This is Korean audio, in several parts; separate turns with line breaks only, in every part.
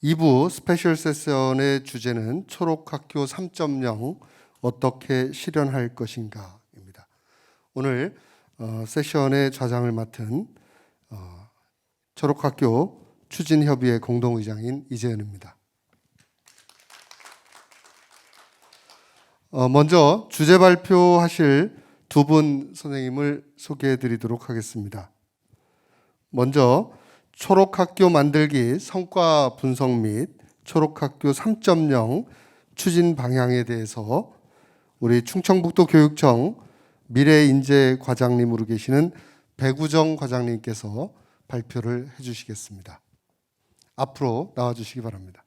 2부 스페셜 세션의 주제는 초록학교 3.0 어떻게 실현할 것인가입니다. 오늘 세션의 좌장을 맡은 초록학교 추진협의회 공동의장인 이재은입니다. 먼저 주제 발표하실 두 분 선생님을 소개해 드리도록 하겠습니다. 먼저 초록학교 만들기 성과 분석 및 초록학교 3.0 추진 방향에 대해서 우리 충청북도 교육청 미래인재 과장님으로 계시는 배구정 과장님께서 발표를 해주시겠습니다. 앞으로 나와주시기 바랍니다.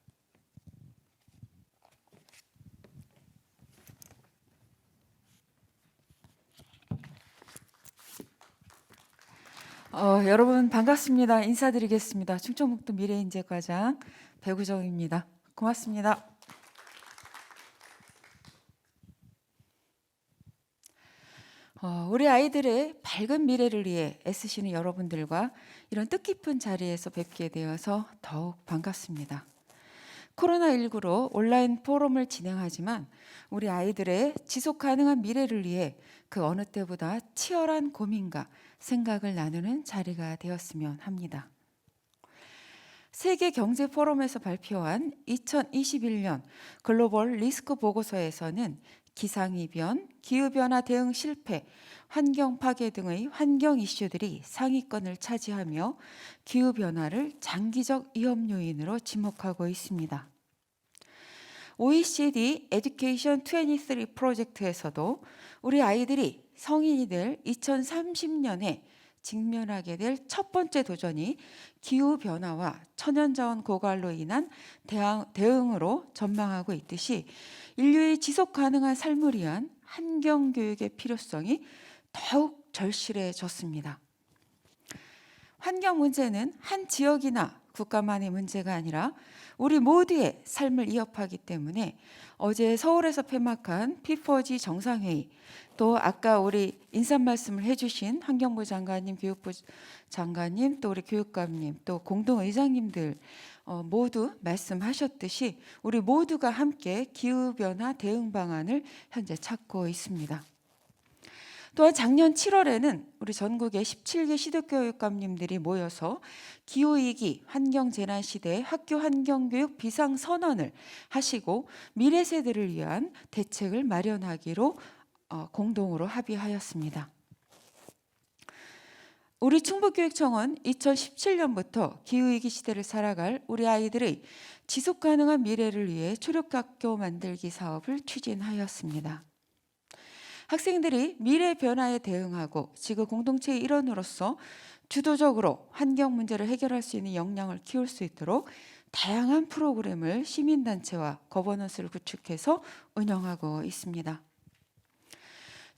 여러분 반갑습니다. 인사드리겠습니다. 충청북도 미래인재과장 배구정입니다. 고맙습니다. 우리 아이들의 밝은 미래를 위해 애쓰시는 여러분들과 이런 뜻깊은 자리에서 뵙게 되어서 더욱 반갑습니다. 코로나19로 온라인 포럼을 진행하지만 우리 아이들의 지속 가능한 미래를 위해 그 어느 때보다 치열한 고민과 생각을 나누는 자리가 되었으면 합니다. 세계 경제 포럼에서 발표한 2021년 글로벌 리스크 보고서에서는 기상이변, 기후변화 대응 실패, 환경 파괴 등의 환경 이슈들이 상위권을 차지하며 기후변화를 장기적 위험 요인으로 지목하고 있습니다. OECD 에듀케이션 23 프로젝트에서도 우리 아이들이 성인이 될 2030년에 직면하게 될 첫 번째 도전이 기후변화와 천연자원 고갈로 인한 대응으로 전망하고 있듯이 인류의 지속 가능한 삶을 위한 환경교육의 필요성이 더욱 절실해졌습니다. 환경 문제는 한 지역이나 국가만의 문제가 아니라 우리 모두의 삶을 위협하기 때문에 어제 서울에서 폐막한 P4G 정상회의, 또 아까 우리 인사 말씀을 해주신 환경부 장관님, 교육부 장관님, 또 우리 교육감님, 또 공동의장님들 모두 말씀하셨듯이 우리 모두가 함께 기후변화 대응 방안을 현재 찾고 있습니다. 또한 작년 7월에는 우리 전국의 17개 시도교육감님들이 모여서 기후위기, 환경재난 시대에 학교 환경교육 비상선언을 하시고 미래 세대를 위한 대책을 마련하기로 공동으로 합의하였습니다. 우리 충북교육청은 2017년부터 기후위기 시대를 살아갈 우리 아이들의 지속가능한 미래를 위해 초록학교 만들기 사업을 추진하였습니다. 학생들이 미래 변화에 대응하고 지구 공동체의 일원으로서 주도적으로 환경 문제를 해결할 수 있는 역량을 키울 수 있도록 다양한 프로그램을 시민단체와 거버넌스를 구축해서 운영하고 있습니다.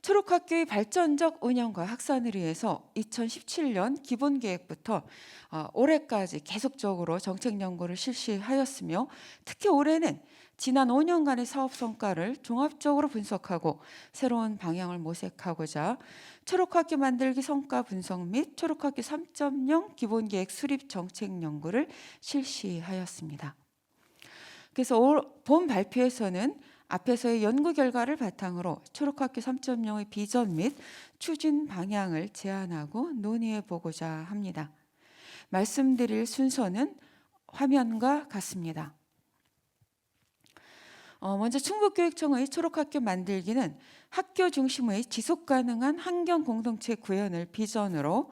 초록학교의 발전적 운영과 확산을 위해서 2017년 기본계획부터 올해까지 계속적으로 정책 연구를 실시하였으며 특히 올해는 지난 5년간의 사업 성과를 종합적으로 분석하고 새로운 방향을 모색하고자 초록학교 만들기 성과 분석 및 초록학교 3.0 기본계획 수립 정책 연구를 실시하였습니다. 그래서 본 발표에서는 앞에서의 연구 결과를 바탕으로 초록학교 3.0의 비전 및 추진 방향을 제안하고 논의해 보고자 합니다. 말씀드릴 순서는 화면과 같습니다. 먼저 충북교육청의 초록학교 만들기는 학교 중심의 지속가능한 환경 공동체 구현을 비전으로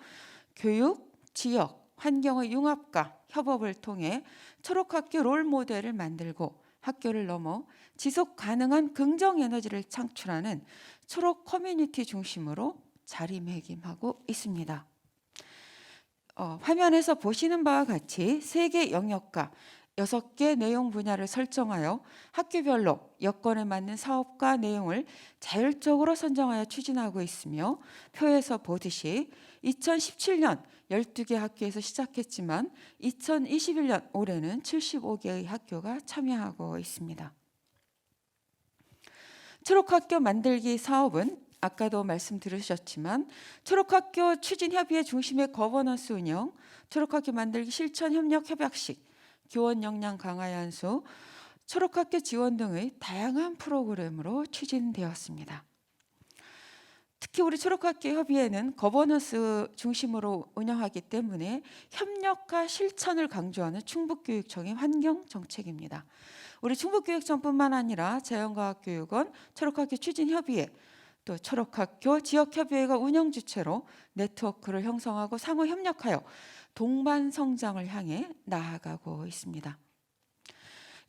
교육, 지역, 환경의 융합과 협업을 통해 초록학교 롤모델을 만들고 학교를 넘어 지속 가능한 긍정 에너지를 창출하는 초록 커뮤니티 중심으로 자리매김하고 있습니다. 화면에서 보시는 바와 같이 3개 영역과 6개 내용 분야를 설정하여 학교별로 여건에 맞는 사업과 내용을 자율적으로 선정하여 추진하고 있으며 표에서 보듯이 2017년 12개 학교에서 시작했지만 2021년 올해는 75개의 학교가 참여하고 있습니다. 초록학교 만들기 사업은 아까도 말씀 들으셨지만 초록학교 추진협의회 중심의 거버넌스 운영, 초록학교 만들기 실천협력 협약식, 교원 역량 강화 연수, 초록학교 지원 등의 다양한 프로그램으로 추진되었습니다. 특히 우리 초록학교 협의회는 거버넌스 중심으로 운영하기 때문에 협력과 실천을 강조하는 충북교육청의 환경정책입니다. 우리 충북교육청뿐만 아니라 자연과학교육원, 초록학교 추진협의회, 또 초록학교 지역협의회가 운영 주체로 네트워크를 형성하고 상호 협력하여 동반 성장을 향해 나아가고 있습니다.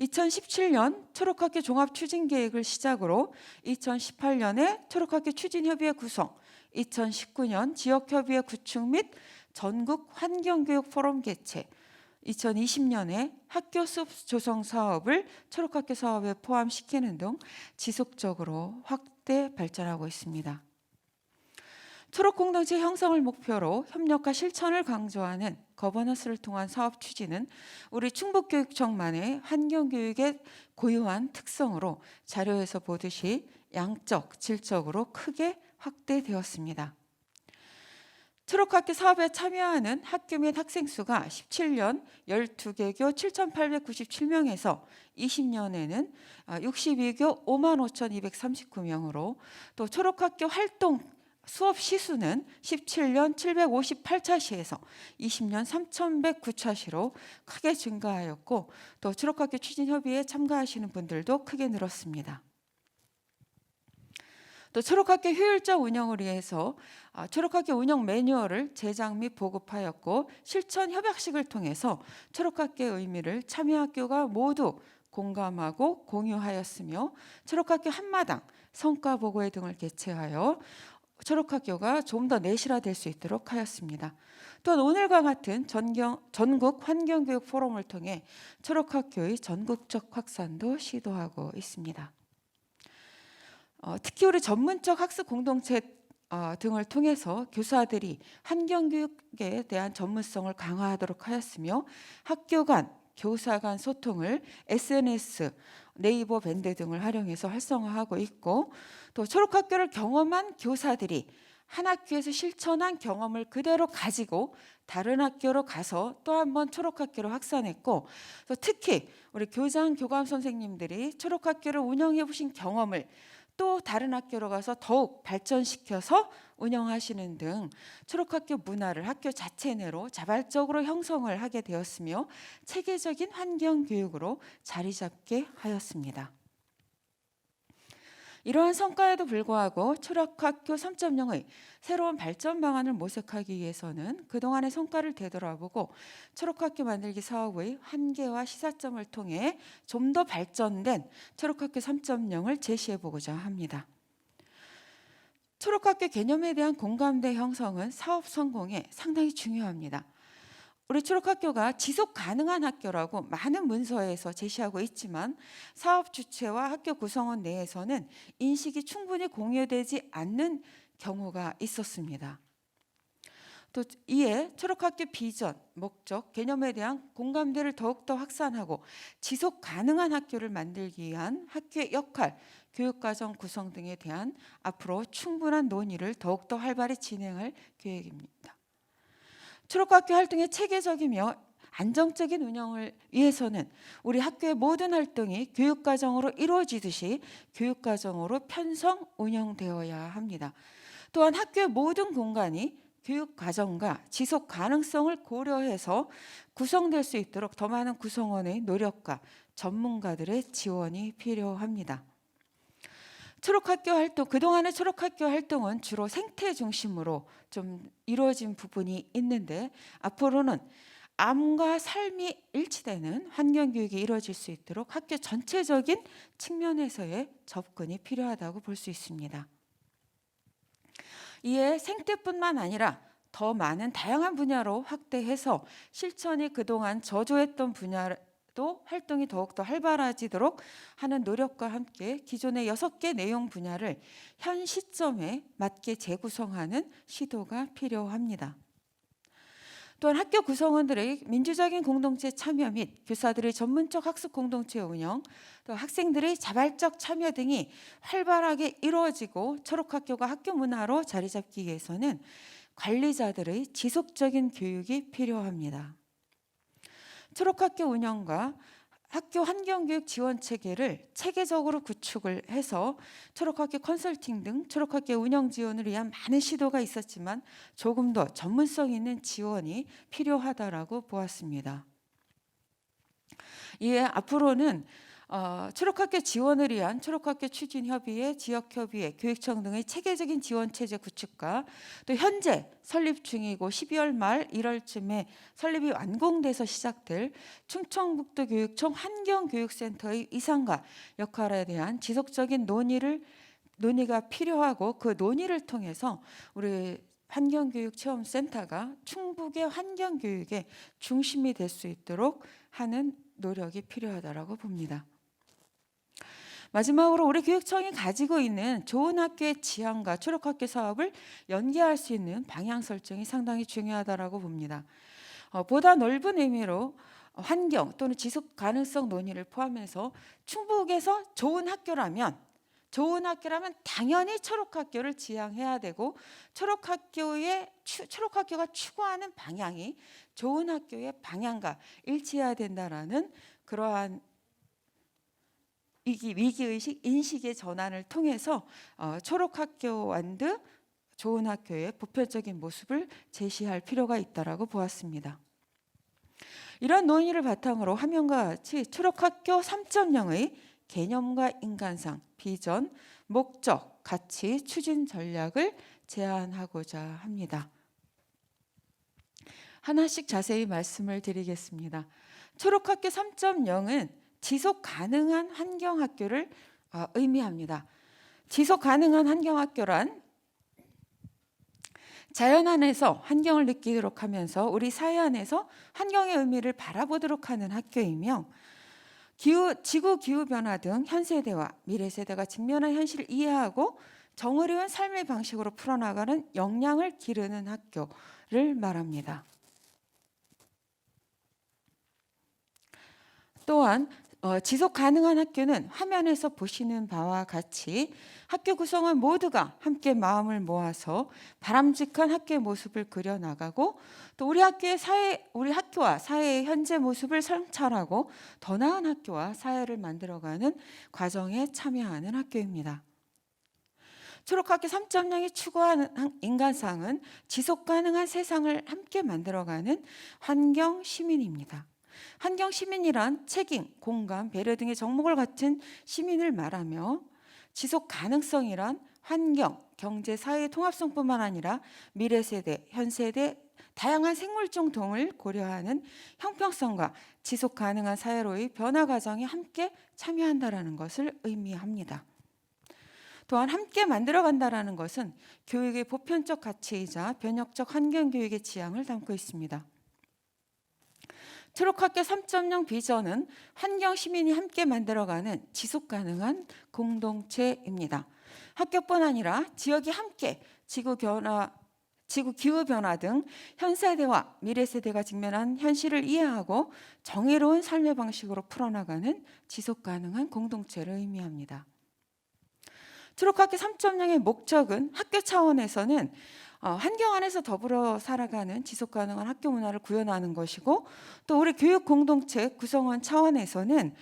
2017년 초록학교 종합추진계획을 시작으로 2018년에 초록학교 추진협의회 구성, 2019년 지역협의회 구축 및 전국 환경교육 포럼 개최, 2020년에 학교 숲 조성 사업을 초록학교 사업에 포함시키는 등 지속적으로 확대 발전하고 있습니다. 초록공동체 형성을 목표로 협력과 실천을 강조하는 거버넌스를 통한 사업 추진은 우리 충북교육청만의 환경교육의 고유한 특성으로 자료에서 보듯이 양적, 질적으로 크게 확대되었습니다. 초록학교 사업에 참여하는 학교 및 학생 수가 17년 12개교 7,897명에서 20년에는 62교 55,239명으로 또 초록학교 활동 수업 시수는 17년 758차시에서 20년 3,109차시로 크게 증가하였고 또 초록학교 추진협의회에 참가하시는 분들도 크게 늘었습니다. 또 초록학교 효율적 운영을 위해서 초록학교 운영 매뉴얼을 제작 및 보급하였고 실천 협약식을 통해서 초록학교의 의미를 참여학교가 모두 공감하고 공유하였으며 초록학교 한마당 성과보고회 등을 개최하여 초록학교가 좀 더 내실화될 수 있도록 하였습니다. 또한 오늘과 같은 전국 환경교육 포럼을 통해 초록학교의 전국적 확산도 시도하고 있습니다. 특히 우리 전문적 학습 공동체 등을 통해서 교사들이 환경교육에 대한 전문성을 강화하도록 하였으며 학교 간, 교사 간 소통을 SNS, 네이버 밴드 등을 활용해서 활성화하고 있고 또 초록학교를 경험한 교사들이 한 학교에서 실천한 경험을 그대로 가지고 다른 학교로 가서 또 한 번 초록학교로 확산했고 또 특히 우리 교장, 교감 선생님들이 초록학교를 운영해 보신 경험을 또 다른 학교로 가서 더욱 발전시켜서 운영하시는 등 초록학교 문화를 학교 자체 내로 자발적으로 형성을 하게 되었으며 체계적인 환경교육으로 자리 잡게 하였습니다. 이러한 성과에도 불구하고 초록학교 3.0의 새로운 발전 방안을 모색하기 위해서는 그동안의 성과를 되돌아보고 초록학교 만들기 사업의 한계와 시사점을 통해 좀 더 발전된 초록학교 3.0을 제시해보고자 합니다. 초록학교 개념에 대한 공감대 형성은 사업 성공에 상당히 중요합니다. 우리 초록학교가 지속 가능한 학교라고 많은 문서에서 제시하고 있지만 사업 주체와 학교 구성원 내에서는 인식이 충분히 공유되지 않는 경우가 있었습니다. 또 이에 초록학교 비전, 목적, 개념에 대한 공감대를 더욱더 확산하고 지속 가능한 학교를 만들기 위한 학교의 역할, 교육과정 구성 등에 대한 앞으로 충분한 논의를 더욱더 활발히 진행할 계획입니다. 초록학교 활동의 체계적이며 안정적인 운영을 위해서는 우리 학교의 모든 활동이 교육과정으로 이루어지듯이 교육과정으로 편성 운영되어야 합니다. 또한 학교의 모든 공간이 교육과정과 지속 가능성을 고려해서 구성될 수 있도록 더 많은 구성원의 노력과 전문가들의 지원이 필요합니다. 초록학교 활동, 그동안의 초록학교 활동은 주로 생태 중심으로 좀 이루어진 부분이 있는데 앞으로는 암과 삶이 일치되는 환경교육이 이루어질 수 있도록 학교 전체적인 측면에서의 접근이 필요하다고 볼 수 있습니다. 이에 생태뿐만 아니라 더 많은 다양한 분야로 확대해서 실천이 그동안 저조했던 분야도 활동이 더욱더 활발해지도록 하는 노력과 함께 기존의 6개 내용 분야를 현 시점에 맞게 재구성하는 시도가 필요합니다. 또한 학교 구성원들의 민주적인 공동체 참여 및 교사들의 전문적 학습 공동체 운영, 또 학생들의 자발적 참여 등이 활발하게 이루어지고 초록학교가 학교 문화로 자리 잡기 위해서는 관리자들의 지속적인 교육이 필요합니다. 초록학교 운영과 학교 환경교육 지원 체계를 체계적으로 구축을 해서 초록학교 컨설팅 등 초록학교 운영 지원을 위한 많은 시도가 있었지만 조금 더 전문성 있는 지원이 필요하다라고 보았습니다. 이에 앞으로는 초록학교 지원을 위한 초록학교 추진협의회, 지역협의회, 교육청 등의 체계적인 지원체제 구축과 또 현재 설립 중이고 12월 말 1월쯤에 설립이 완공돼서 시작될 충청북도교육청 환경교육센터의 이상과 역할에 대한 지속적인 논의가 필요하고 그 논의를 통해서 우리 환경교육체험센터가 충북의 환경교육의 중심이 될 수 있도록 하는 노력이 필요하다고 봅니다. 마지막으로 우리 교육청이 가지고 있는 좋은 학교의 지향과 초록학교 사업을 연계할 수 있는 방향 설정이 상당히 중요하다고 봅니다. 보다 넓은 의미로 환경 또는 지속 가능성 논의를 포함해서 충북에서 좋은 학교라면 당연히 초록학교를 지향해야 되고 초록학교가 추구하는 방향이 좋은 학교의 방향과 일치해야 된다라는 그러한 위기의식 인식의 전환을 통해서 초록학교완드 좋은 학교의 보편적인 모습을 제시할 필요가 있다고 보았습니다. 이런 논의를 바탕으로 화면과 같이 초록학교 3.0의 개념과 인간상, 비전, 목적, 가치, 추진 전략을 제안하고자 합니다. 하나씩 자세히 말씀을 드리겠습니다. 초록학교 3.0은 지속 가능한 환경학교를 의미합니다. 지속 가능한 환경학교란 자연 안에서 환경을 느끼도록 하면서 우리 사회 안에서 환경의 의미를 바라보도록 하는 학교이며 지구 기후변화 등 현 세대와 미래 세대가 직면한 현실을 이해하고 정의로운 삶의 방식으로 풀어나가는 역량을 기르는 학교를 말합니다. 또한 지속 가능한 학교는 화면에서 보시는 바와 같이 학교 구성원 모두가 함께 마음을 모아서 바람직한 학교의 모습을 그려나가고 또 우리 학교와 사회의 현재 모습을 성찰하고 더 나은 학교와 사회를 만들어가는 과정에 참여하는 학교입니다. 초록학교 3.0이 추구하는 인간상은 지속 가능한 세상을 함께 만들어가는 환경 시민입니다. 환경 시민이란 책임, 공감, 배려 등의 정목을 갖춘 시민을 말하며 지속 가능성이란 환경, 경제, 사회의 통합성뿐만 아니라 미래 세대, 현 세대, 다양한 생물종 등을 고려하는 형평성과 지속 가능한 사회로의 변화 과정에 함께 참여한다라는 것을 의미합니다. 또한 함께 만들어간다라는 것은 교육의 보편적 가치이자 변혁적 환경교육의 지향을 담고 있습니다. 초록학교 3.0 비전은 환경 시민이 함께 만들어가는 지속 가능한 공동체입니다. 학교뿐 아니라 지역이 함께 지구 기후 변화 등 현 세대와 미래 세대가 직면한 현실을 이해하고 정의로운 삶의 방식으로 풀어나가는 지속 가능한 공동체를 의미합니다. 초록학교 3.0의 목적은 학교 차원에서는 환경 안에서 더불어 살아가는 지속 가능한 학교 문화를 구현하는 것이고 또 우리 교육 공동체 구성원 차원에서는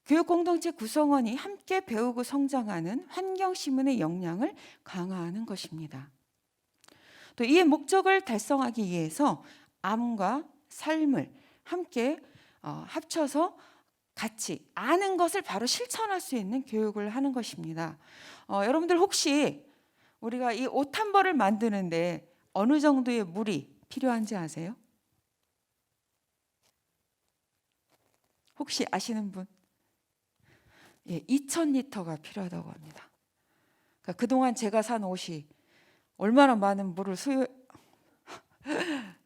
교육 공동체 구성원이 함께 배우고 성장하는 환경 시민의 역량을 강화하는 것입니다. 또 이의 목적을 달성하기 위해서 암과 삶을 함께 합쳐서 같이 아는 것을 바로 실천할 수 있는 교육을 하는 것입니다. 여러분들 혹시 우리가 이 옷 한 벌을 만드는데 어느 정도의 물이 필요한지 아세요? 혹시 아시는 분? 2,000리터가 필요하다고 합니다. 그러니까 그동안 제가 산 옷이 얼마나 많은 물을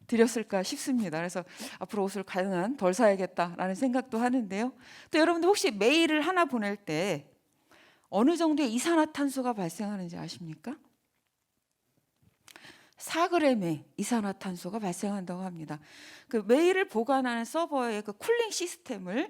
드렸을까 싶습니다. 그래서 앞으로 옷을 가능한 덜 사야겠다라는 생각도 하는데요. 또 여러분들 혹시 메일을 하나 보낼 때 어느 정도의 이산화탄소가 발생하는지 아십니까? 4g의 이산화탄소가 발생한다고 합니다. 그 메일을 보관하는 서버의 그 쿨링 시스템을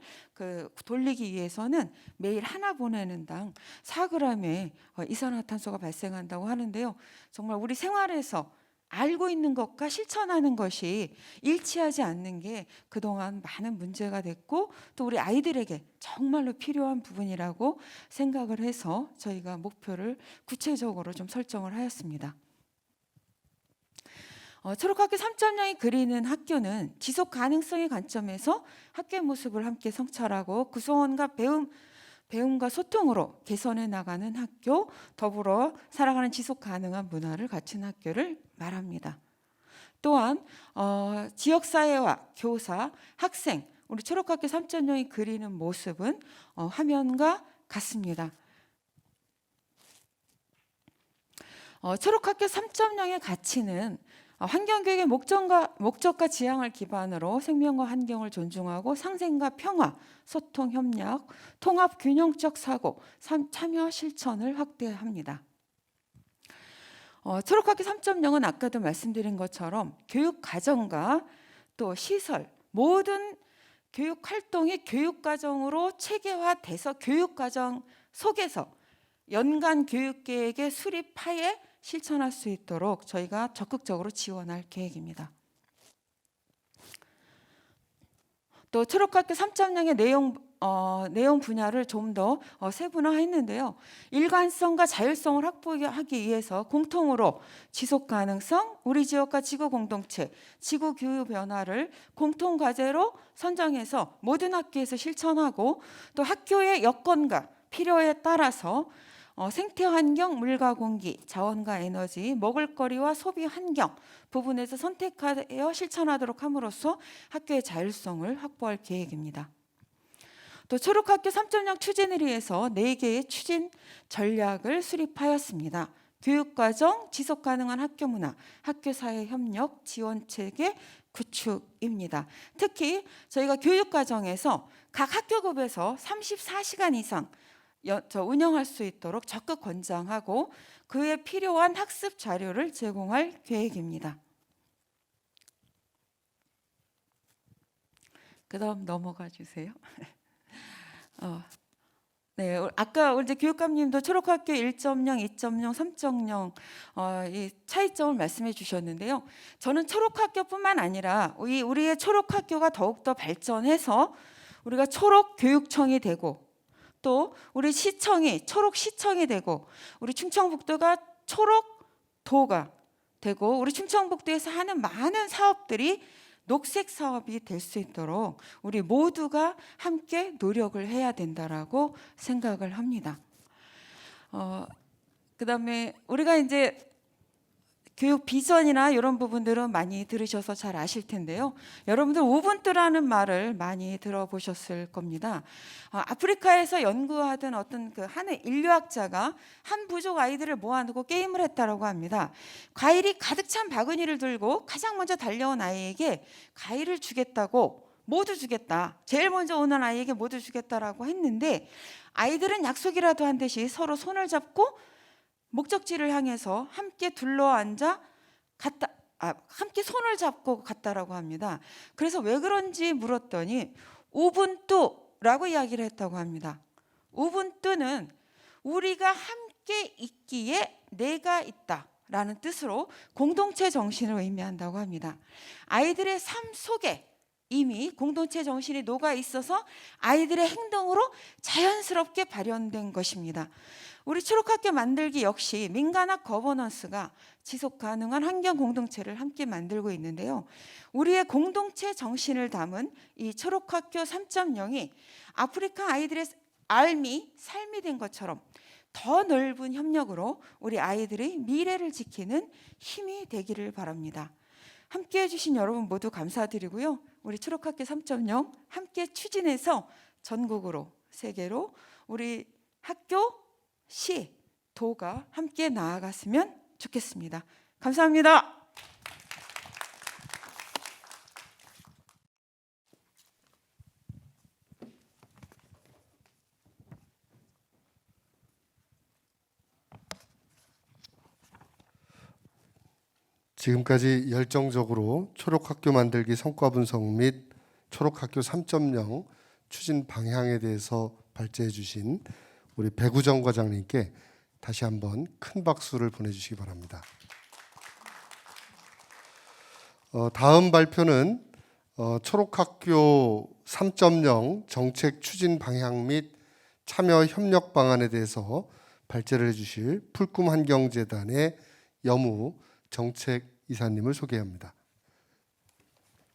돌리기 위해서는 메일 하나 보내는 당 4g의 이산화탄소가 발생한다고 하는데요. 정말 우리 생활에서 알고 있는 것과 실천하는 것이 일치하지 않는 게 그동안 많은 문제가 됐고 또 우리 아이들에게 정말로 필요한 부분이라고 생각을 해서 저희가 목표를 구체적으로 좀 설정을 하였습니다. 초록학교 3.0이 그리는 학교는 지속 가능성의 관점에서 학교의 모습을 함께 성찰하고 구성원과 배움과 소통으로 개선해 나가는 학교, 더불어 살아가는 지속 가능한 문화를 갖춘 학교를 말합니다. 또한 지역사회와 교사, 학생, 우리 초록학교 3.0이 그리는 모습은 화면과 같습니다. 초록학교 3.0의 가치는 환경교육의 목적과 지향을 기반으로 생명과 환경을 존중하고 상생과 평화, 소통, 협력, 통합, 균형적 사고, 참여 실천을 확대합니다. 초록학교 3.0은 아까도 말씀드린 것처럼 교육 과정과 또 시설, 모든 교육 활동이 교육 과정으로 체계화돼서 교육 과정 속에서 연간 교육 계획의 수립하에 실천할 수 있도록 저희가 적극적으로 지원할 계획입니다. 또 초록학교 3.0의 내용 분야를 좀 더 세분화했는데요. 일관성과 자율성을 확보하기 위해서 공통으로 지속 가능성, 우리 지역과 지구 공동체, 지구 기후 변화를 공통 과제로 선정해서 모든 학교에서 실천하고 또 학교의 여건과 필요에 따라서 생태 환경, 물과 공기, 자원과 에너지, 먹을거리와 소비 환경 부분에서 선택하여 실천하도록 함으로써 학교의 자율성을 확보할 계획입니다. 또 초록학교 3.0 추진을 위해서 4개의 추진 전략을 수립하였습니다. 교육과정, 지속가능한 학교 문화, 학교사회 협력, 지원체계 구축입니다. 특히 저희가 교육과정에서 각 학교급에서 34시간 이상 운영할 수 있도록 적극 권장하고 그에 필요한 학습 자료를 제공할 계획입니다. 그다음 넘어가 주세요. 네, 아까 이제 교육감님도 초록학교 1.0, 2.0, 3.0 이 차이점을 말씀해 주셨는데요. 저는 초록학교뿐만 아니라 우리의 초록학교가 더욱더 발전해서 우리가 초록교육청이 되고 또 우리 시청이 초록시청이 되고 우리 충청북도가 초록도가 되고 우리 충청북도에서 하는 많은 사업들이 녹색 사업이 될 수 있도록 우리 모두가 함께 노력을 해야 된다라고 생각을 합니다. 그다음에 우리가 이제 교육 비전이나 이런 부분들은 많이 들으셔서 잘 아실 텐데요. 여러분들 우분투라는 말을 많이 들어보셨을 겁니다. 아프리카에서 연구하던 어떤 한 인류학자가 한 부족 아이들을 모아놓고 게임을 했다라고 합니다. 과일이 가득 찬 바구니를 들고 가장 먼저 달려온 아이에게 과일을 주겠다고 모두 주겠다. 제일 먼저 오는 아이에게 모두 주겠다라고 했는데 아이들은 약속이라도 한 듯이 서로 손을 잡고 목적지를 향해서 함께 둘러앉아 함께 손을 잡고 갔다라고 합니다. 그래서 왜 그런지 물었더니 우분투라고 이야기를 했다고 합니다. 우분투는 우리가 함께 있기에 내가 있다라는 뜻으로 공동체 정신을 의미한다고 합니다. 아이들의 삶 속에 이미 공동체 정신이 녹아 있어서 아이들의 행동으로 자연스럽게 발현된 것입니다. 우리 초록학교 만들기 역시 민간학 거버넌스가 지속가능한 환경 공동체를 함께 만들고 있는데요. 우리의 공동체 정신을 담은 이 초록학교 3.0이 아프리카 아이들의 삶이 된 것처럼 더 넓은 협력으로 우리 아이들의 미래를 지키는 힘이 되기를 바랍니다. 함께해 주신 여러분 모두 감사드리고요. 우리 초록학교 3.0 함께 추진해서 전국으로 세계로 우리 학교 시, 도가 함께 나아갔으면 좋겠습니다. 감사합니다.
지금까지 열정적으로 초록학교 만들기 성과 분석 및 초록학교 3.0 추진 방향에 대해서 발제해 주신 우리 배구정 과장님께 다시 한번 큰 박수를 보내주시기 바랍니다. 다음 발표는 초록학교 3.0 정책 추진 방향 및 참여 협력 방안에 대해서 발제를 해주실 풀꿈환경재단의 여무 정책 이사님을 소개합니다.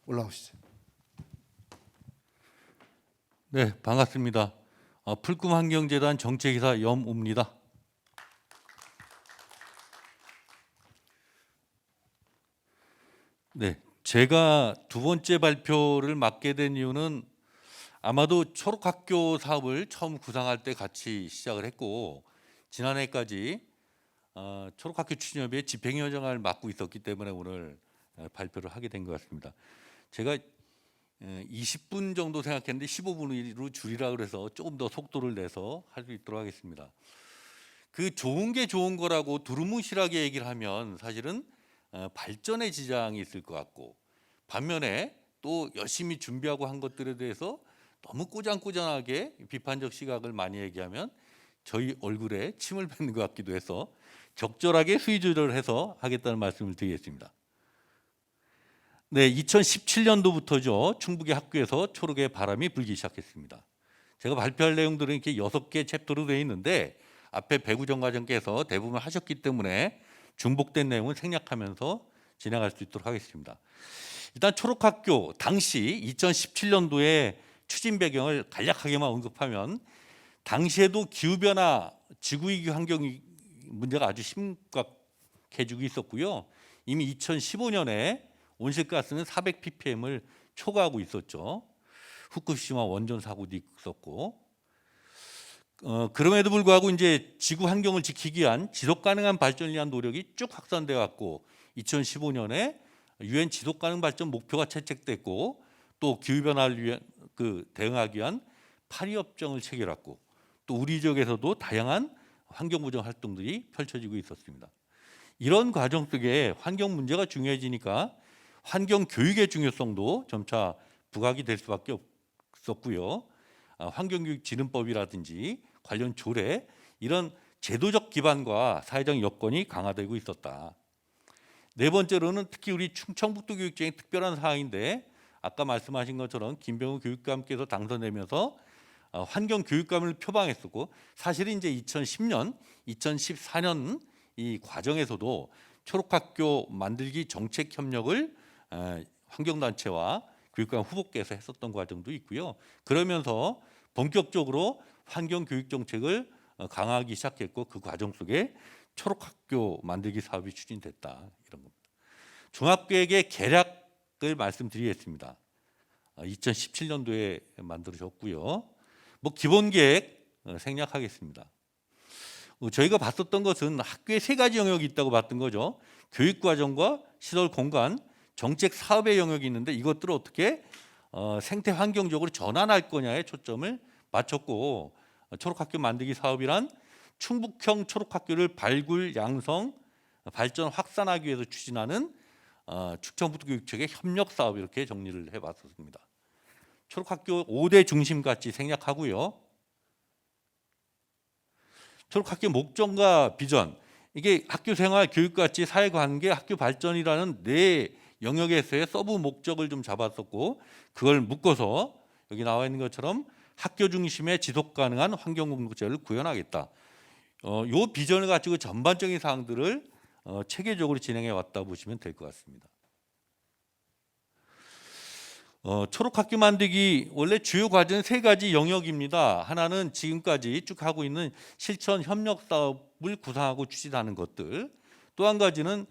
올라오시죠.
네, 반갑습니다. 풀꿈환경재단 정책이사 염우입니다. 네, 제가 두 번째 발표를 맡게 된 이유는 아마도 초록학교 사업을 처음 구상할 때 같이 시작을 했고 지난해까지 초록학교 추진협의회 집행위원장을 맡고 있었기 때문에 오늘 발표를 하게 된 것 같습니다. 제가 20분 정도 생각했는데 15분으로 줄이라 그래서 조금 더 속도를 내서 할 수 있도록 하겠습니다. 그 좋은 게 좋은 거라고 두루뭉실하게 얘기를 하면 사실은 발전에 지장이 있을 것 같고 반면에 또 열심히 준비하고 한 것들에 대해서 너무 꼬장꼬장하게 비판적 시각을 많이 얘기하면 저희 얼굴에 침을 뱉는 것 같기도 해서 적절하게 수위 조절을 해서 하겠다는 말씀을 드리겠습니다. 네, 2017년도부터죠. 충북의 학교에서 초록의 바람이 불기 시작했습니다. 제가 발표할 내용들은 이렇게 6개 챕터로 되어 있는데 앞에 배구정 과정께서 대부분 하셨기 때문에 중복된 내용은 생략하면서 진행할 수 있도록 하겠습니다. 일단 초록학교 당시 2017년도에 추진 배경을 간략하게만 언급하면 당시에도 기후변화, 지구위기 환경 문제가 아주 심각해지고 있었고요. 이미 2015년에 온실가스는 400ppm을 초과하고 있었죠. 후쿠시마 원전 사고도 있었고 그럼에도 불구하고 이제 지구 환경을 지키기 위한 지속 가능한 발전을 위한 노력이 쭉 확산돼 왔고 2015년에 유엔 지속 가능 발전 목표가 채택됐고 또 기후 변화를 위한 대응하기 위한 파리 협정을 체결했고 또 우리 지역에서도 다양한 환경 보전 활동들이 펼쳐지고 있었습니다. 이런 과정 속에 환경 문제가 중요해지니까 환경 교육의 중요성도 점차 부각이 될 수밖에 없었고요. 환경교육진흥법이라든지 관련 조례 이런 제도적 기반과 사회적 여건이 강화되고 있었다. 네 번째로는 특히 우리 충청북도 교육청의 특별한 사항인데 아까 말씀하신 것처럼 김병우 교육감께서 당선되면서 환경교육감을 표방했었고 사실은 이제 2010년, 2014년 이 과정에서도 초록학교 만들기 정책 협력을 환경단체와 교육감 후보께서 했었던 과정도 있고요. 그러면서 본격적으로 환경교육 정책을 강화하기 시작했고 그 과정 속에 초록학교 만들기 사업이 추진됐다. 이런 겁니다. 종합계획의 개략을 말씀드리겠습니다. 2017년도에 만들어졌고요. 뭐 기본계획 생략하겠습니다. 저희가 봤었던 것은 학교에 3가지 영역이 있다고 봤던 거죠. 교육과정과 시설 공간, 정책 사업의 영역이 있는데 이것들을 어떻게 생태 환경적으로 전환할 거냐에 초점을 맞췄고 초록학교 만들기 사업이란 충북형 초록학교를 발굴, 양성, 발전, 확산하기 위해서 추진하는 충청북도 교육청의 협력 사업 이렇게 정리를 해봤습니다. 초록학교 5대 중심가치 생략하고요. 초록학교 목적과 비전 이게 학교생활, 교육가치, 사회관계, 학교 발전이라는 4 영역에서의 서브 목적을 좀 잡았었고 그걸 묶어서 여기 나와 있는 것처럼 학교 중심의 지속 가능한 환경 공동체를 구현하겠다. 요 비전을 가지고 전반적인 사항들을 체계적으로 진행해 왔다 보시면 될 것 같습니다. 초록학교 만들기 원래 주요 과제는 3가지 영역입니다. 하나는 지금까지 쭉 하고 있는 실천 협력 사업을 구상하고 추진하는 것들. 또 한 가지는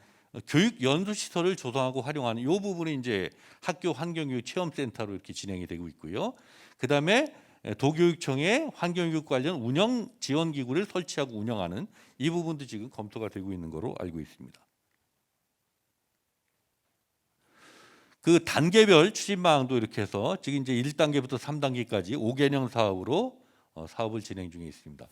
교육 연수 시설을 조성하고 활용하는 이 부분이 이제 학교 환경교육 체험센터로 이렇게 진행이 되고 있고요. 그다음에 도교육청의 환경교육 관련 운영 지원 기구를 설치하고 운영하는 이 부분도 지금 검토가 되고 있는 거로 알고 있습니다. 그 단계별 추진 방향도 이렇게 해서 지금 이제 1단계부터 3단계까지 5개년 사업으로 사업을 진행 중에 있습니다.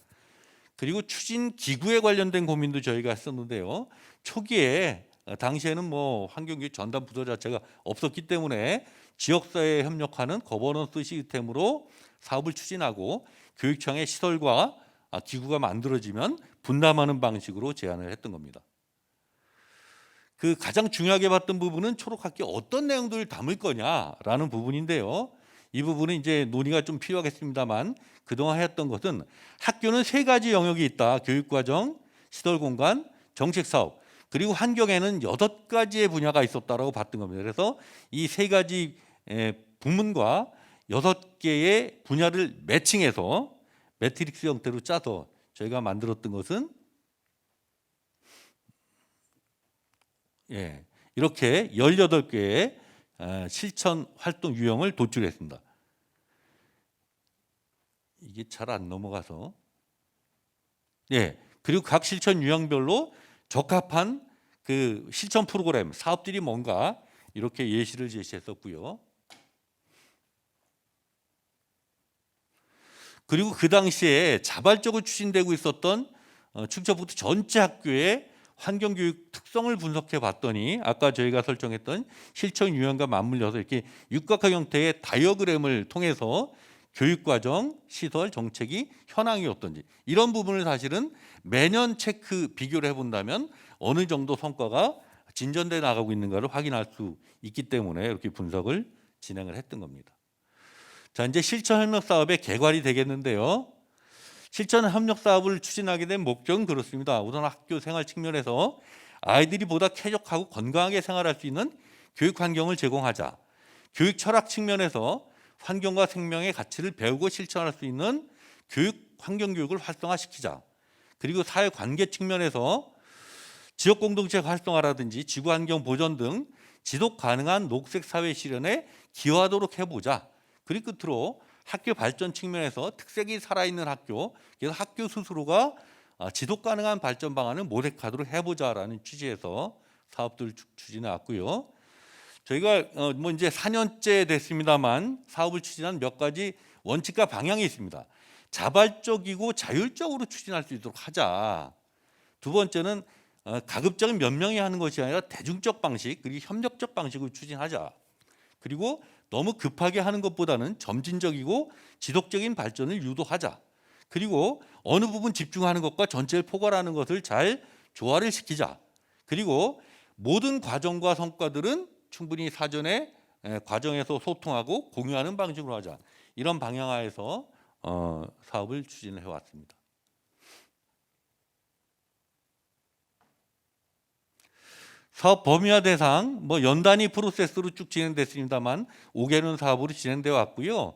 그리고 추진 기구에 관련된 고민도 저희가 했었는데요. 초기에 당시에는 뭐 환경교육 전담 부서 자체가 없었기 때문에 지역사회에 협력하는 거버넌스 시스템으로 사업을 추진하고 교육청의 시설과 기구가 만들어지면 분담하는 방식으로 제안을 했던 겁니다. 그 가장 중요하게 봤던 부분은 초록학교 어떤 내용들을 담을 거냐라는 부분인데요. 이 부분은 이제 논의가 좀 필요하겠습니다만 그동안 했던 것은 학교는 세 가지 영역이 있다. 교육과정, 시설공간, 정책사업, 그리고 환경에는 8가지의 분야가 있었다라고 봤던 겁니다. 그래서 이 세 가지 부문과 6개의 분야를 매칭해서 매트릭스 형태로 짜서 저희가 만들었던 것은 이렇게 18개의 실천 활동 유형을 도출했습니다. 이게 잘 안 넘어가서 그리고 각 실천 유형별로 적합한 그 실천 프로그램 사업들이 뭔가 이렇게 예시를 제시했었고요. 그리고 그 당시에 자발적으로 추진되고 있었던 충청북도 전체 학교의 환경교육 특성을 분석해 봤더니 아까 저희가 설정했던 실천 유형과 맞물려서 이렇게 육각형 형태의 다이어그램을 통해서 교육과정, 시설, 정책이 현황이 어떤지 이런 부분을 사실은 매년 체크 비교를 해본다면 어느 정도 성과가 진전돼 나가고 있는가를 확인할 수 있기 때문에 이렇게 분석을 진행을 했던 겁니다. 자, 이제 실천협력 사업의 개괄이 되겠는데요. 실천협력 사업을 추진하게 된 목적은 그렇습니다. 우선 학교 생활 측면에서 아이들이 보다 쾌적하고 건강하게 생활할 수 있는 교육 환경을 제공하자. 교육 철학 측면에서 환경과 생명의 가치를 배우고 실천할 수 있는 교육 환경 교육을 활성화시키자. 그리고 사회 관계 측면에서 지역 공동체 활성화라든지 지구 환경 보전 등 지속 가능한 녹색 사회 실현에 기여하도록 해보자. 그리고 끝으로 학교 발전 측면에서 특색이 살아있는 학교, 그래서 학교 스스로가 지속 가능한 발전 방안을 모색하도록 해보자라는 취지에서 사업들을 추진해 왔고요. 저희가 뭐 이제 4년째 됐습니다만 사업을 추진한 몇 가지 원칙과 방향이 있습니다. 자발적이고 자율적으로 추진할 수 있도록 하자. 두 번째는 가급적인 몇 명이 하는 것이 아니라 대중적 방식 그리고 협력적 방식으로 추진하자. 그리고 너무 급하게 하는 것보다는 점진적이고 지속적인 발전을 유도하자. 그리고 어느 부분 집중하는 것과 전체를 포괄하는 것을 잘 조화를 시키자. 그리고 모든 과정과 성과들은 충분히 사전에 과정에서 소통하고 공유하는 방식으로 하자. 이런 방향하에서 사업을 추진해 왔습니다. 사업 범위와 대상 연단위 프로세스로 쭉 진행됐습니다만 5개년 사업으로 진행되어 왔고요.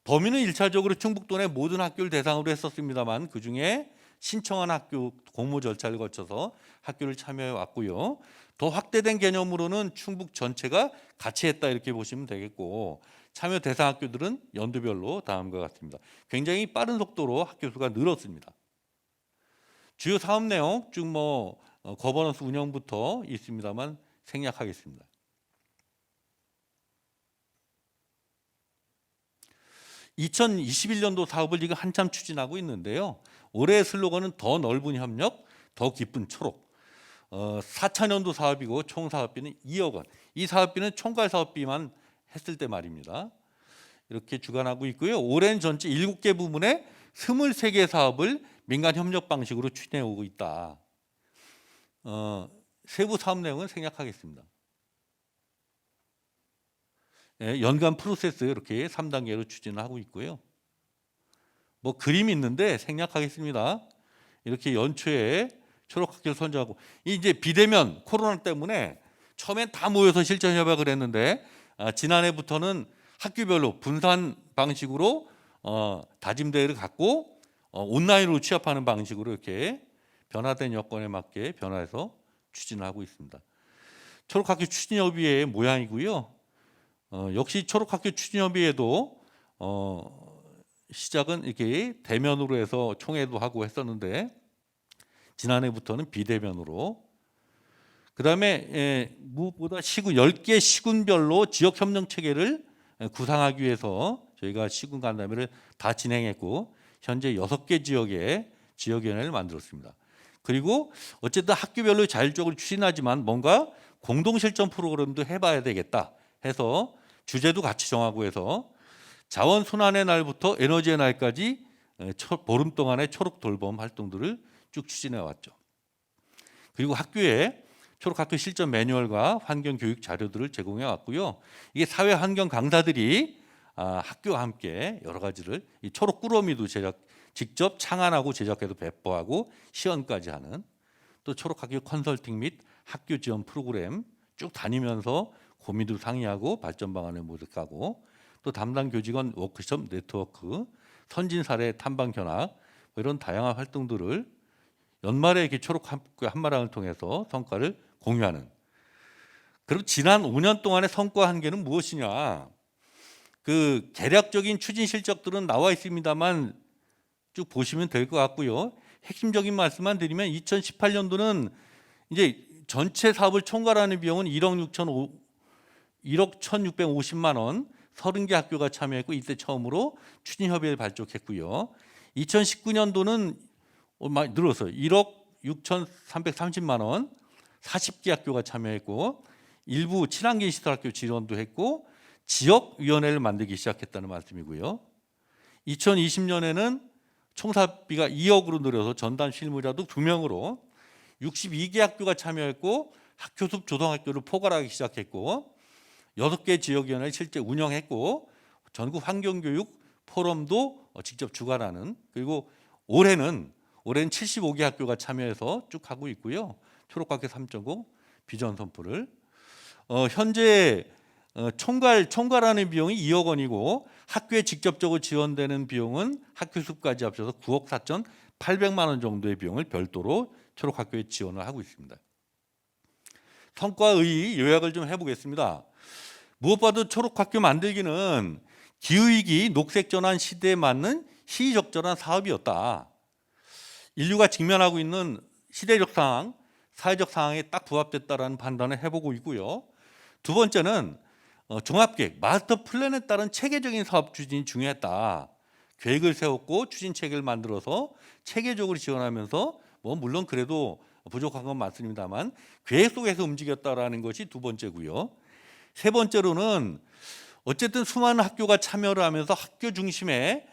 범위는 1차적으로 충북도 내 모든 학교를 대상으로 했었습니다만 그중에 신청한 학교 공모 절차를 거쳐서 학교를 참여해 왔고요. 더 확대된 개념으로는 충북 전체가 같이 했다 이렇게 보시면 되겠고 참여 대상 학교들은 연도별로 다음과 같습니다. 굉장히 빠른 속도로 학교 수가 늘었습니다. 주요 사업 내용 쭉 거버넌스 운영부터 있습니다만 생략하겠습니다. (2021년도) 사업을 지금 한참 추진하고 있는데요. 올해의 슬로건은 더 넓은 협력, 더 깊은 초록. 4차년도 사업이고 총 사업비는 2억 원. 이 사업비는 총괄 사업비만 했을 때 말입니다. 이렇게 주관하고 있고요. 올해는 전체 7개 부문에 23개 사업을 민간 협력 방식으로 추진해 오고 있다. 세부 사업 내용은 생략하겠습니다. 연간 프로세스 이렇게 3단계로 추진하고 있고요. 그림이 있는데 생략하겠습니다. 이렇게 연초에 초록학교를 선정하고 이제 비대면 코로나 때문에 처음엔 다 모여서 실전 협약을 했는데 지난해부터는 학교별로 분산 방식으로 다짐 대회를 갖고 온라인으로 취합하는 방식으로 이렇게 변화된 여건에 맞게 변화해서 추진을 하고 있습니다. 초록학교 추진협의회의 모양이고요. 역시 초록학교 추진협의회도 시작은 이렇게 대면으로 해서 총회도 하고 했었는데 지난해부터는 비대면으로. 그다음에 무엇보다 10개 시군별로 지역 협력 체계를 구상하기 위해서 저희가 시군 간담회를 다 진행했고 현재 6개 지역에 지역위원회를 만들었습니다. 그리고 어쨌든 학교별로 자율적으로 추진하지만 뭔가 공동 실천 프로그램도 해봐야 되겠다 해서 주제도 같이 정하고 해서 자원 순환의 날부터 에너지의 날까지 보름 동안의 초록 돌봄 활동들을 쭉 추진해 왔죠. 그리고 학교에 초록학교 실전 매뉴얼과 환경 교육 자료들을 제공해 왔고요. 이게 사회 환경 강사들이 학교와 함께 여러 가지를 이 초록 꾸러미도 직접 창안하고 제작해서 배포하고 시연까지 하는, 또 초록학교 컨설팅 및 학교 지원 프로그램 쭉 다니면서 고민도 상의하고 발전 방안을 모색하고, 또 담당 교직원 워크숍 네트워크, 선진 사례 탐방 견학, 뭐 이런 다양한 활동들을 연말에 이렇게 초록학교 한마당을 통해서 성과를 공유하는. 그리고 지난 5년 동안의 성과 한계는 무엇이냐? 그 개략적인 추진 실적들은 나와 있습니다만 쭉 보시면 될 것 같고요. 핵심적인 말씀만 드리면 2018년도는 이제 전체 사업을 총괄하는 비용은 1억 1,650만 원, 30개 학교가 참여했고 이때 처음으로 추진협의회를 발족했고요. 2019년도는 많이 늘어서 1억 6,330만 원, 40개 학교가 참여했고 일부 친환경 시설학교 지원도 했고 지역위원회를 만들기 시작했다는 말씀이고요. 2020년에는 총사비가 2억으로 늘어서 전담 실무자도 2명으로 62개 학교가 참여했고 학교 숲 조성학교를 포괄하기 시작했고 6개 지역위원회를 실제 운영했고 전국 환경교육 포럼도 직접 주관하는, 그리고 올해는 75개 학교가 참여해서 쭉 하고 있고요. 초록학교 3.0 비전 선포를 현재 총괄하는 비용이 2억 원이고 학교에 직접적으로 지원되는 비용은 학교 숲까지 합쳐서 9억 4,800만 원 정도의 비용을 별도로 초록학교에 지원을 하고 있습니다. 성과의 요약을 좀 해보겠습니다. 무엇보다도 초록학교 만들기는 기후위기 녹색전환 시대에 맞는 시의적절한 사업이었다. 인류가 직면하고 있는 시대적 상황, 사회적 상황에 딱 부합됐다라는 판단을 해보고 있고요. 두 번째는 종합계획, 마스터 플랜에 따른 체계적인 사업 추진이 중요했다. 계획을 세웠고 추진 체계를 만들어서 체계적으로 지원하면서 물론 그래도 부족한 건 맞습니다만 계획 속에서 움직였다라는 것이 두 번째고요. 세 번째로는 어쨌든 수많은 학교가 참여를 하면서 학교 중심의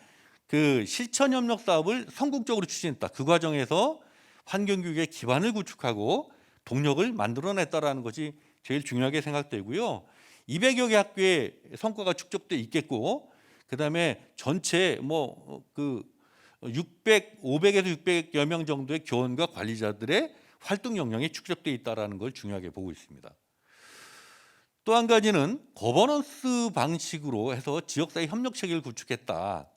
그 실천 협력 사업을 성공적으로 추진했다. 그 과정에서 환경교육의 기반을 구축하고 동력을 만들어냈다라는 것이 제일 중요하게 생각되고요. 200여 개 학교의 성과가 축적돼 있겠고, 그다음에 전체 500에서 600여 명 정도의 교원과 관리자들의 활동 역량이 축적돼 있다라는 걸 중요하게 보고 있습니다. 또 한 가지는 거버넌스 방식으로 해서 지역사회 협력 체계를 구축했다.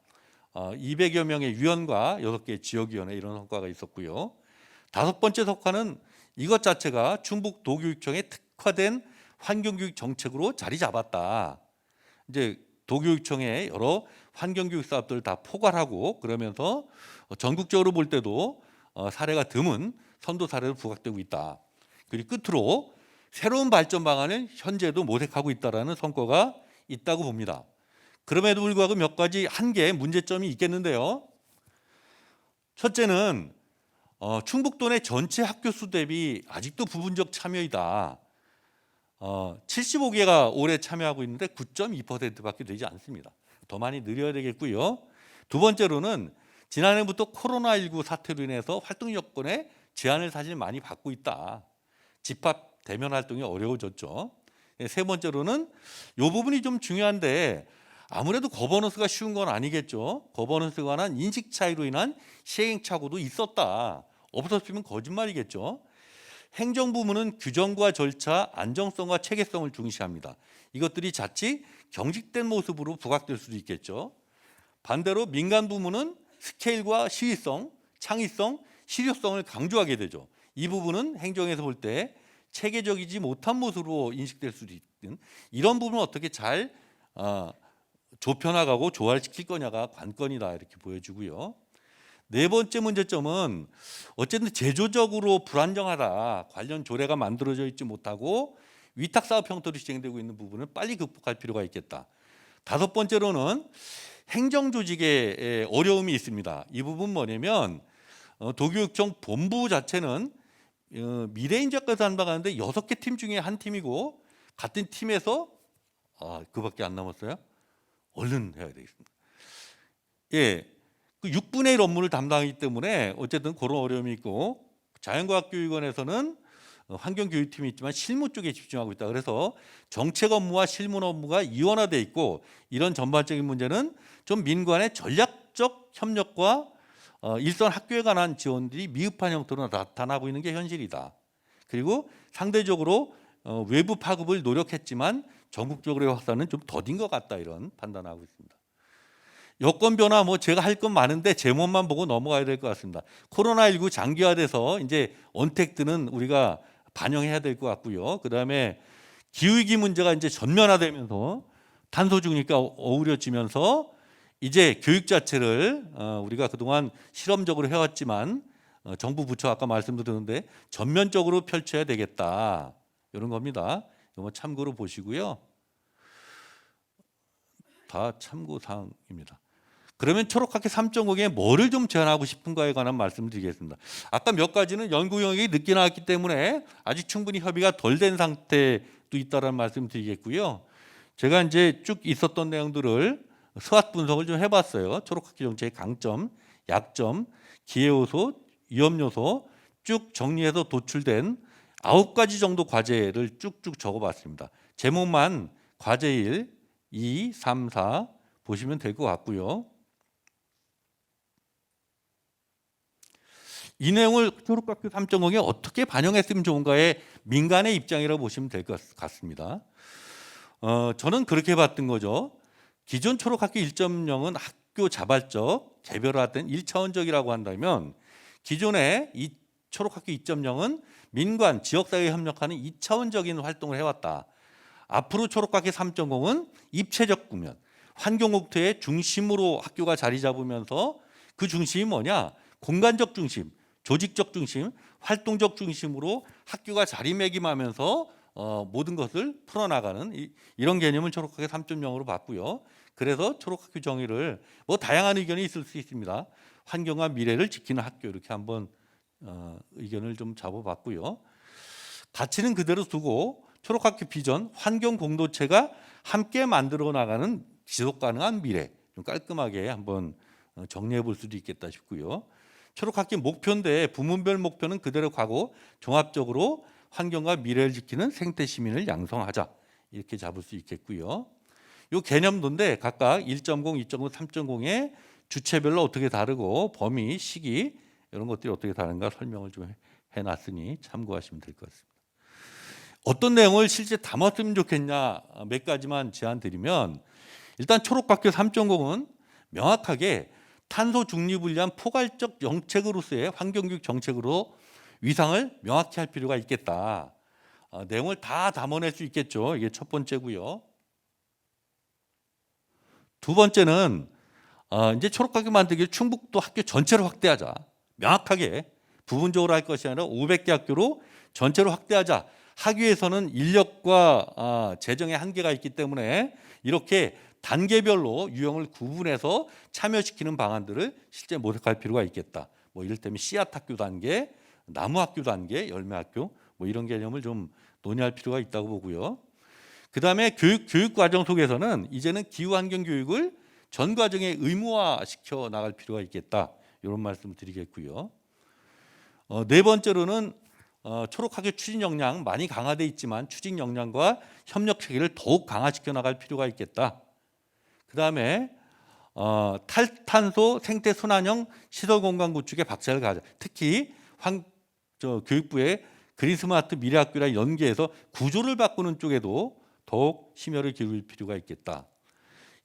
200여 명의 위원과 6개 지역위원회 이런 성과가 있었고요. 다섯 번째 성과는 이것 자체가 충북 도교육청의 특화된 환경교육 정책으로 자리 잡았다. 이제 도교육청의 여러 환경교육 사업들을 다 포괄하고 그러면서 전국적으로 볼 때도 사례가 드문 선도 사례로 부각되고 있다. 그리고 끝으로 새로운 발전 방안을 현재도 모색하고 있다라는 성과가 있다고 봅니다. 그럼에도 불구하고 몇 가지 한계의 문제점이 있겠는데요. 첫째는 충북도 내 전체 학교 수 대비 아직도 부분적 참여이다. 75개가 올해 참여하고 있는데 9.2%밖에 되지 않습니다. 더 많이 늘려야 되겠고요. 두 번째로는 지난해부터 코로나19 사태로 인해서 활동 여건에 제한을 사실 많이 받고 있다. 집합 대면 활동이 어려워졌죠. 세 번째로는 이 부분이 좀 중요한데 아무래도 거버넌스가 쉬운 건 아니겠죠. 거버넌스에 관한 인식 차이로 인한 시행착오도 있었다. 없었으면 거짓말이겠죠. 행정부문은 규정과 절차, 안정성과 체계성을 중시합니다. 이것들이 자칫 경직된 모습으로 부각될 수도 있겠죠. 반대로 민간 부문은 스케일과 시의성, 창의성, 실효성을 강조하게 되죠. 이 부분은 행정에서 볼 때 체계적이지 못한 모습으로 인식될 수도 있는, 이런 부분을 어떻게 잘 좁혀나가고 조화시킬 거냐가 관건이다 이렇게 보여지고요. 네 번째 문제점은 어쨌든 제도적으로 불안정하다. 관련 조례가 만들어져 있지 못하고 위탁사업 형태로 진행되고 있는 부분을 빨리 극복할 필요가 있겠다. 다섯 번째로는 행정조직에 어려움이 있습니다. 이 부분 뭐냐면 도교육청 본부 자체는 미래인재과에서 한다고 하는데 6개 팀 중에 한 팀이고 같은 팀에서 그밖에 안 남았어요. 얼른 해야 되겠습니다. 예, 그 6분의 1 업무를 담당하기 때문에 어쨌든 그런 어려움이 있고, 자연과학교육원에서는 환경교육팀이 있지만 실무 쪽에 집중하고 있다. 그래서 정책 업무와 실무 업무가 이원화돼 있고 이런 전반적인 문제는 좀 민관의 전략적 협력과 일선 학교에 관한 지원들이 미흡한 형태로 나타나고 있는 게 현실이다. 그리고 상대적으로 외부 파급을 노력했지만 전국적으로의 확산은 좀 더딘 것 같다 이런 판단하고 있습니다. 여건 변화 뭐 제가 할 건 많은데 제목만 보고 넘어가야 될 것 같습니다. 코로나19 장기화돼서 이제 언택트는 우리가 반영해야 될 것 같고요. 그다음에 기후위기 문제가 이제 전면화되면서 탄소 중립과 어우러지면서 이제 교육 자체를 우리가 그동안 실험적으로 해왔지만 정부 부처 아까 말씀드렸는데 전면적으로 펼쳐야 되겠다 이런 겁니다. 이거 참고로 보시고요. 다 참고 사항입니다. 그러면 초록학교 3.0에 뭐를 좀 제안하고 싶은가에 관한 말씀을 드리겠습니다. 아까 몇 가지는 연구 영역이 늦게 나왔기 때문에 아직 충분히 협의가 덜 된 상태도 있다는 말씀 드리겠고요. 제가 이제 쭉 있었던 내용들을 스왓 분석을 좀 해봤어요. 초록학교 정책의 강점, 약점, 기회 요소, 위험 요소 쭉 정리해서 도출된 9가지 정도 과제를 쭉쭉 적어봤습니다. 제목만 과제 1, 2, 3, 4 보시면 될 것 같고요. 이 내용을 초록학교 3.0에 어떻게 반영했으면 좋은가의 민간의 입장이라고 보시면 될 것 같습니다. 저는 그렇게 봤던 거죠. 기존 초록학교 1.0은 학교 자발적, 개별화된 1차원적이라고 한다면 기존의 이 초록학교 2.0은 민관, 지역사회에 협력하는 2차원적인 활동을 해왔다. 앞으로 초록학교 3.0은 입체적 국면, 환경목표의 중심으로 학교가 자리 잡으면서 그 중심이 뭐냐? 공간적 중심, 조직적 중심, 활동적 중심으로 학교가 자리매김하면서 모든 것을 풀어나가는 이런 개념을 초록학교 3.0으로 봤고요. 그래서 초록학교 정의를 뭐 다양한 의견이 있을 수 있습니다. 환경과 미래를 지키는 학교 이렇게 한번 의견을 좀 잡아봤고요. 가치는 그대로 두고 초록학교 비전, 환경 공동체가 함께 만들어 나가는 지속 가능한 미래 좀 깔끔하게 한번 정리해 볼 수도 있겠다 싶고요. 초록학교 목표인데 부문별 목표는 그대로 가고 종합적으로 환경과 미래를 지키는 생태 시민을 양성하자 이렇게 잡을 수 있겠고요. 이 개념도인데 각각 1.0, 2.0, 3.0의 주체별로 어떻게 다르고 범위, 시기 이런 것들이 어떻게 다른가 설명을 좀 해놨으니 참고하시면 될 것 같습니다. 어떤 내용을 실제 담았으면 좋겠냐 몇 가지만 제안 드리면 일단 초록학교 3.0은 명확하게 탄소 중립을 위한 포괄적 정책으로서의 환경교육 정책으로 위상을 명확히 할 필요가 있겠다. 내용을 다 담아낼 수 있겠죠. 이게 첫 번째고요. 두 번째는 이제 초록학교 만들기 충북도 학교 전체로 확대하자. 명확하게 부분적으로 할 것이 아니라 500개 학교로 전체로 확대하자. 학위에서는 인력과 재정의 한계가 있기 때문에 이렇게 단계별로 유형을 구분해서 참여시키는 방안들을 실제 모색할 필요가 있겠다. 뭐 이를테면 씨앗 학교 단계, 나무 학교 단계, 열매 학교 뭐 이런 개념을 좀 논의할 필요가 있다고 보고요. 그다음에 교육 과정 속에서는 이제는 기후 환경 교육을 전 과정에 의무화 시켜 나갈 필요가 있겠다. 이런 말씀을 드리겠고요. 네 번째로는 초록학교 추진 역량 많이 강화돼 있지만 추진 역량과 협력 체계를 더욱 강화시켜 나갈 필요가 있겠다. 그다음에 탈탄소 생태 순환형 시설 공간 구축에 박차를 가하자. 특히 교육부의 그린 스마트 미래학교랑 연계해서 구조를 바꾸는 쪽에도 더욱 심혈을 기울일 필요가 있겠다.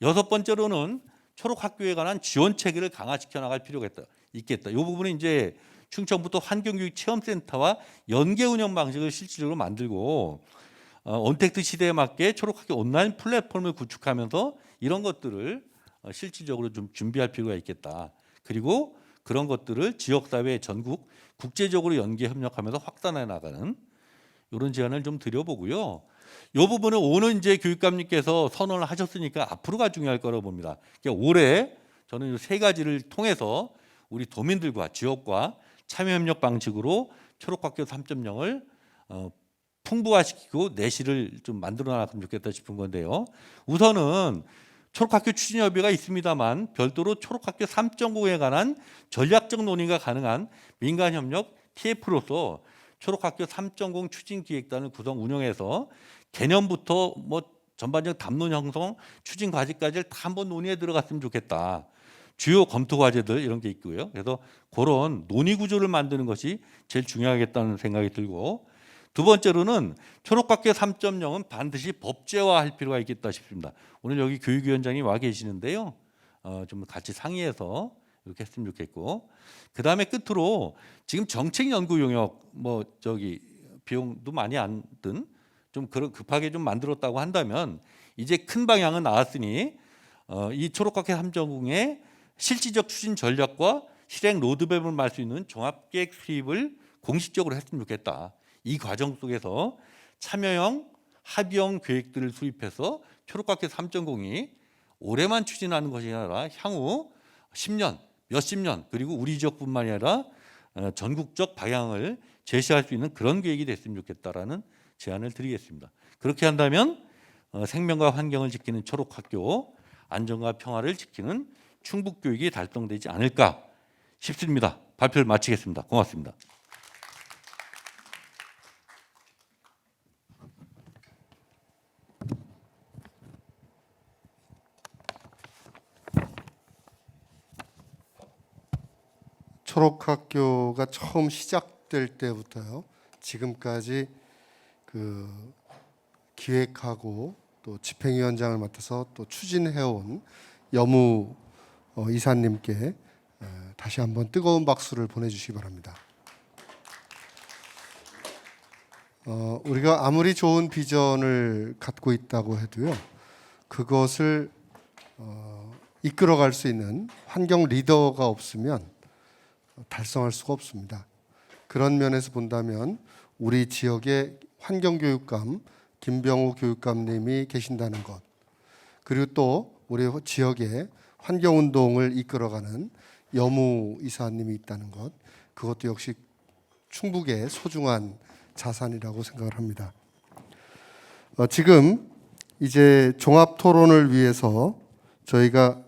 여섯 번째로는 초록학교에 관한 지원 체계를 강화시켜 나갈 필요가 있겠다. 이 부분은 이제 충청부터 환경교육 체험센터와 연계 운영 방식을 실질적으로 만들고 언택트 시대에 맞게 초록학교 온라인 플랫폼을 구축하면서 이런 것들을 실질적으로 좀 준비할 필요가 있겠다. 그리고 그런 것들을 지역사회 전국 국제적으로 연계 협력하면서 확산해 나가는 이런 제안을 좀 드려보고요. 이 부분은 오늘 이제 교육감님께서 선언을 하셨으니까 앞으로가 중요할 거라고 봅니다. 그러니까 올해 저는 이 세 가지를 통해서 우리 도민들과 지역과 참여 협력 방식으로 초록학교 3.0을 풍부화시키고 내실을 좀 만들어 나갔으면 좋겠다 싶은 건데요. 우선은 초록학교 추진협의가 있습니다만 별도로 초록학교 3.0에 관한 전략적 논의가 가능한 민간협력 TF로서 초록학교 3.0 추진기획단을 구성 운영해서 개념부터 뭐 전반적 담론 형성, 추진 과제까지를 다 한번 논의에 들어갔으면 좋겠다. 주요 검토 과제들 이런 게 있고요. 그래서 그런 논의 구조를 만드는 것이 제일 중요하겠다는 생각이 들고, 두 번째로는 초록학교 3.0은 반드시 법제화할 필요가 있겠다 싶습니다. 오늘 여기 교육위원장이 와 계시는데요. 좀 같이 상의해서 이렇게 했으면 좋겠고, 그 다음에 끝으로 지금 정책 연구 용역 비용도 많이 안 든 좀 그런 급하게 좀 만들었다고 한다면 이제 큰 방향은 나왔으니 이 초록학교 3.0의 실질적 추진 전략과 실행 로드맵을 말 수 있는 종합계획 수립을 공식적으로 했으면 좋겠다. 이 과정 속에서 참여형, 합의형 계획들을 수립해서 초록학교 3.0이 올해만 추진하는 것이 아니라 향후 10년, 몇십 년, 그리고 우리 지역뿐만이 아니라 전국적 방향을 제시할 수 있는 그런 계획이 됐으면 좋겠다라는 제안을 드리겠습니다. 그렇게 한다면 생명과 환경을 지키는 초록학교, 안전과 평화를 지키는 충북교육이 달성되지 않을까 싶습니다. 발표를 마치겠습니다. 고맙습니다.
초록학교가 처음 시작될 때부터요, 지금까지 그 기획하고 또 집행위원장을 맡아서 또 추진해온 여무 이사님께 다시 한번 뜨거운 박수를 보내주시기 바랍니다. 우리가 아무리 좋은 비전을 갖고 있다고 해도요, 그것을 이끌어갈 수 있는 환경 리더가 없으면 달성할 수가 없습니다. 그런 면에서 본다면 우리 지역의 환경교육감 김병우 교육감님이 계신다는 것, 그리고 또 우리 지역의 환경운동을 이끌어가는 여무 이사님이 있다는 것, 그것도 역시 충북의 소중한 자산이라고 생각을 합니다. 지금 이제 종합토론을 위해서 저희가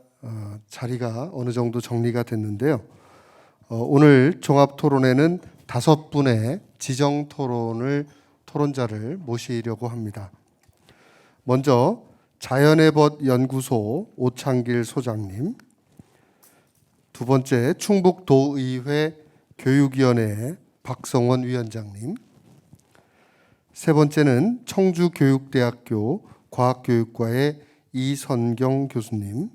자리가 어느 정도 정리가 됐는데요. 오늘 종합토론에는 5분의 토론자를 모시려고 합니다. 먼저 자연의 벗 연구소 오창길 소장님, 두 번째 충북도의회 교육위원회 박성원 위원장님, 세 번째는 청주교육대학교 과학교육과의 이선경 교수님,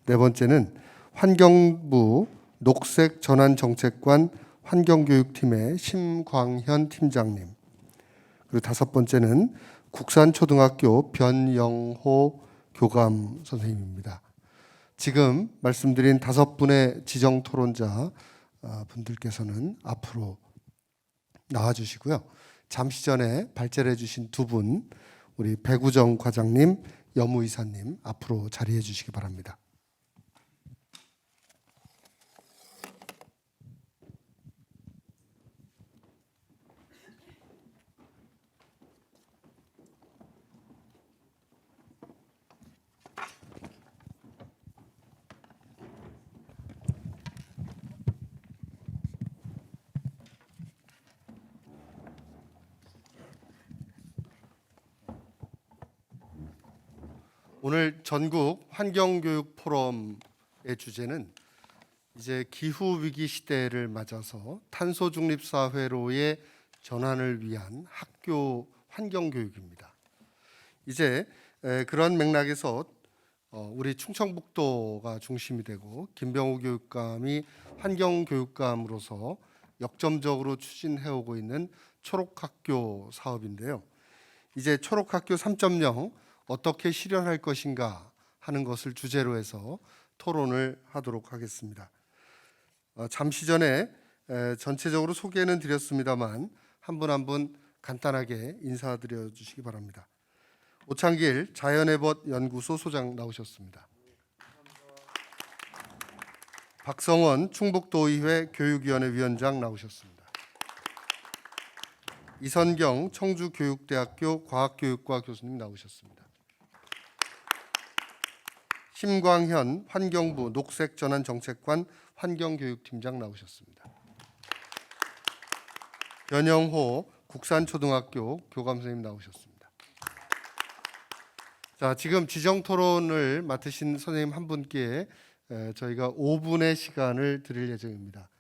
네 번째는 환경부 녹색전환정책관 환경교육팀의 심광현 팀장님, 그리고 다섯 번째는 국산초등학교 변영호 교감 선생님입니다. 지금 말씀드린 5분의 지정 토론자 분들께서는 앞으로 나와주시고요. 잠시 전에 발제를 해주신 2분, 우리 배구정 과장님, 여무 이사님 앞으로 자리해 주시기 바랍니다. 오늘 전국 환경교육 포럼의 주제는 이제 기후 위기 시대를 맞아서 탄소 중립 사회로의 전환을 위한 학교 환경 교육입니다. 이제 그런 맥락에서 우리 충청북도가 중심이 되고 김병우 교육감이 환경 교육감으로서 역점적으로 추진해 오고 있는 초록학교 사업인데요. 이제 초록학교 3.0 어떻게 실현할 것인가 하는 것을 주제로 해서 토론을 하도록 하겠습니다. 잠시 전에 전체적으로 소개는 드렸습니다만 한 분 한 분 간단하게 인사드려 주시기 바랍니다. 오창길 자연의 벗 연구소 소장 나오셨습니다. 박성원 충북도의회 교육위원회 위원장 나오셨습니다. 이선경 청주교육대학교 과학교육과 교수님 나오셨습니다. 심광현 환경부 녹색전환정책관 환경교육팀장 나오셨습니다. 변영호 국산초등학교 교감 선생님 나오셨습니다. 자, 지금 지정 토론을 맡으신 선생님 한 분께 저희가 5분의 시간을 드릴 예정입니다.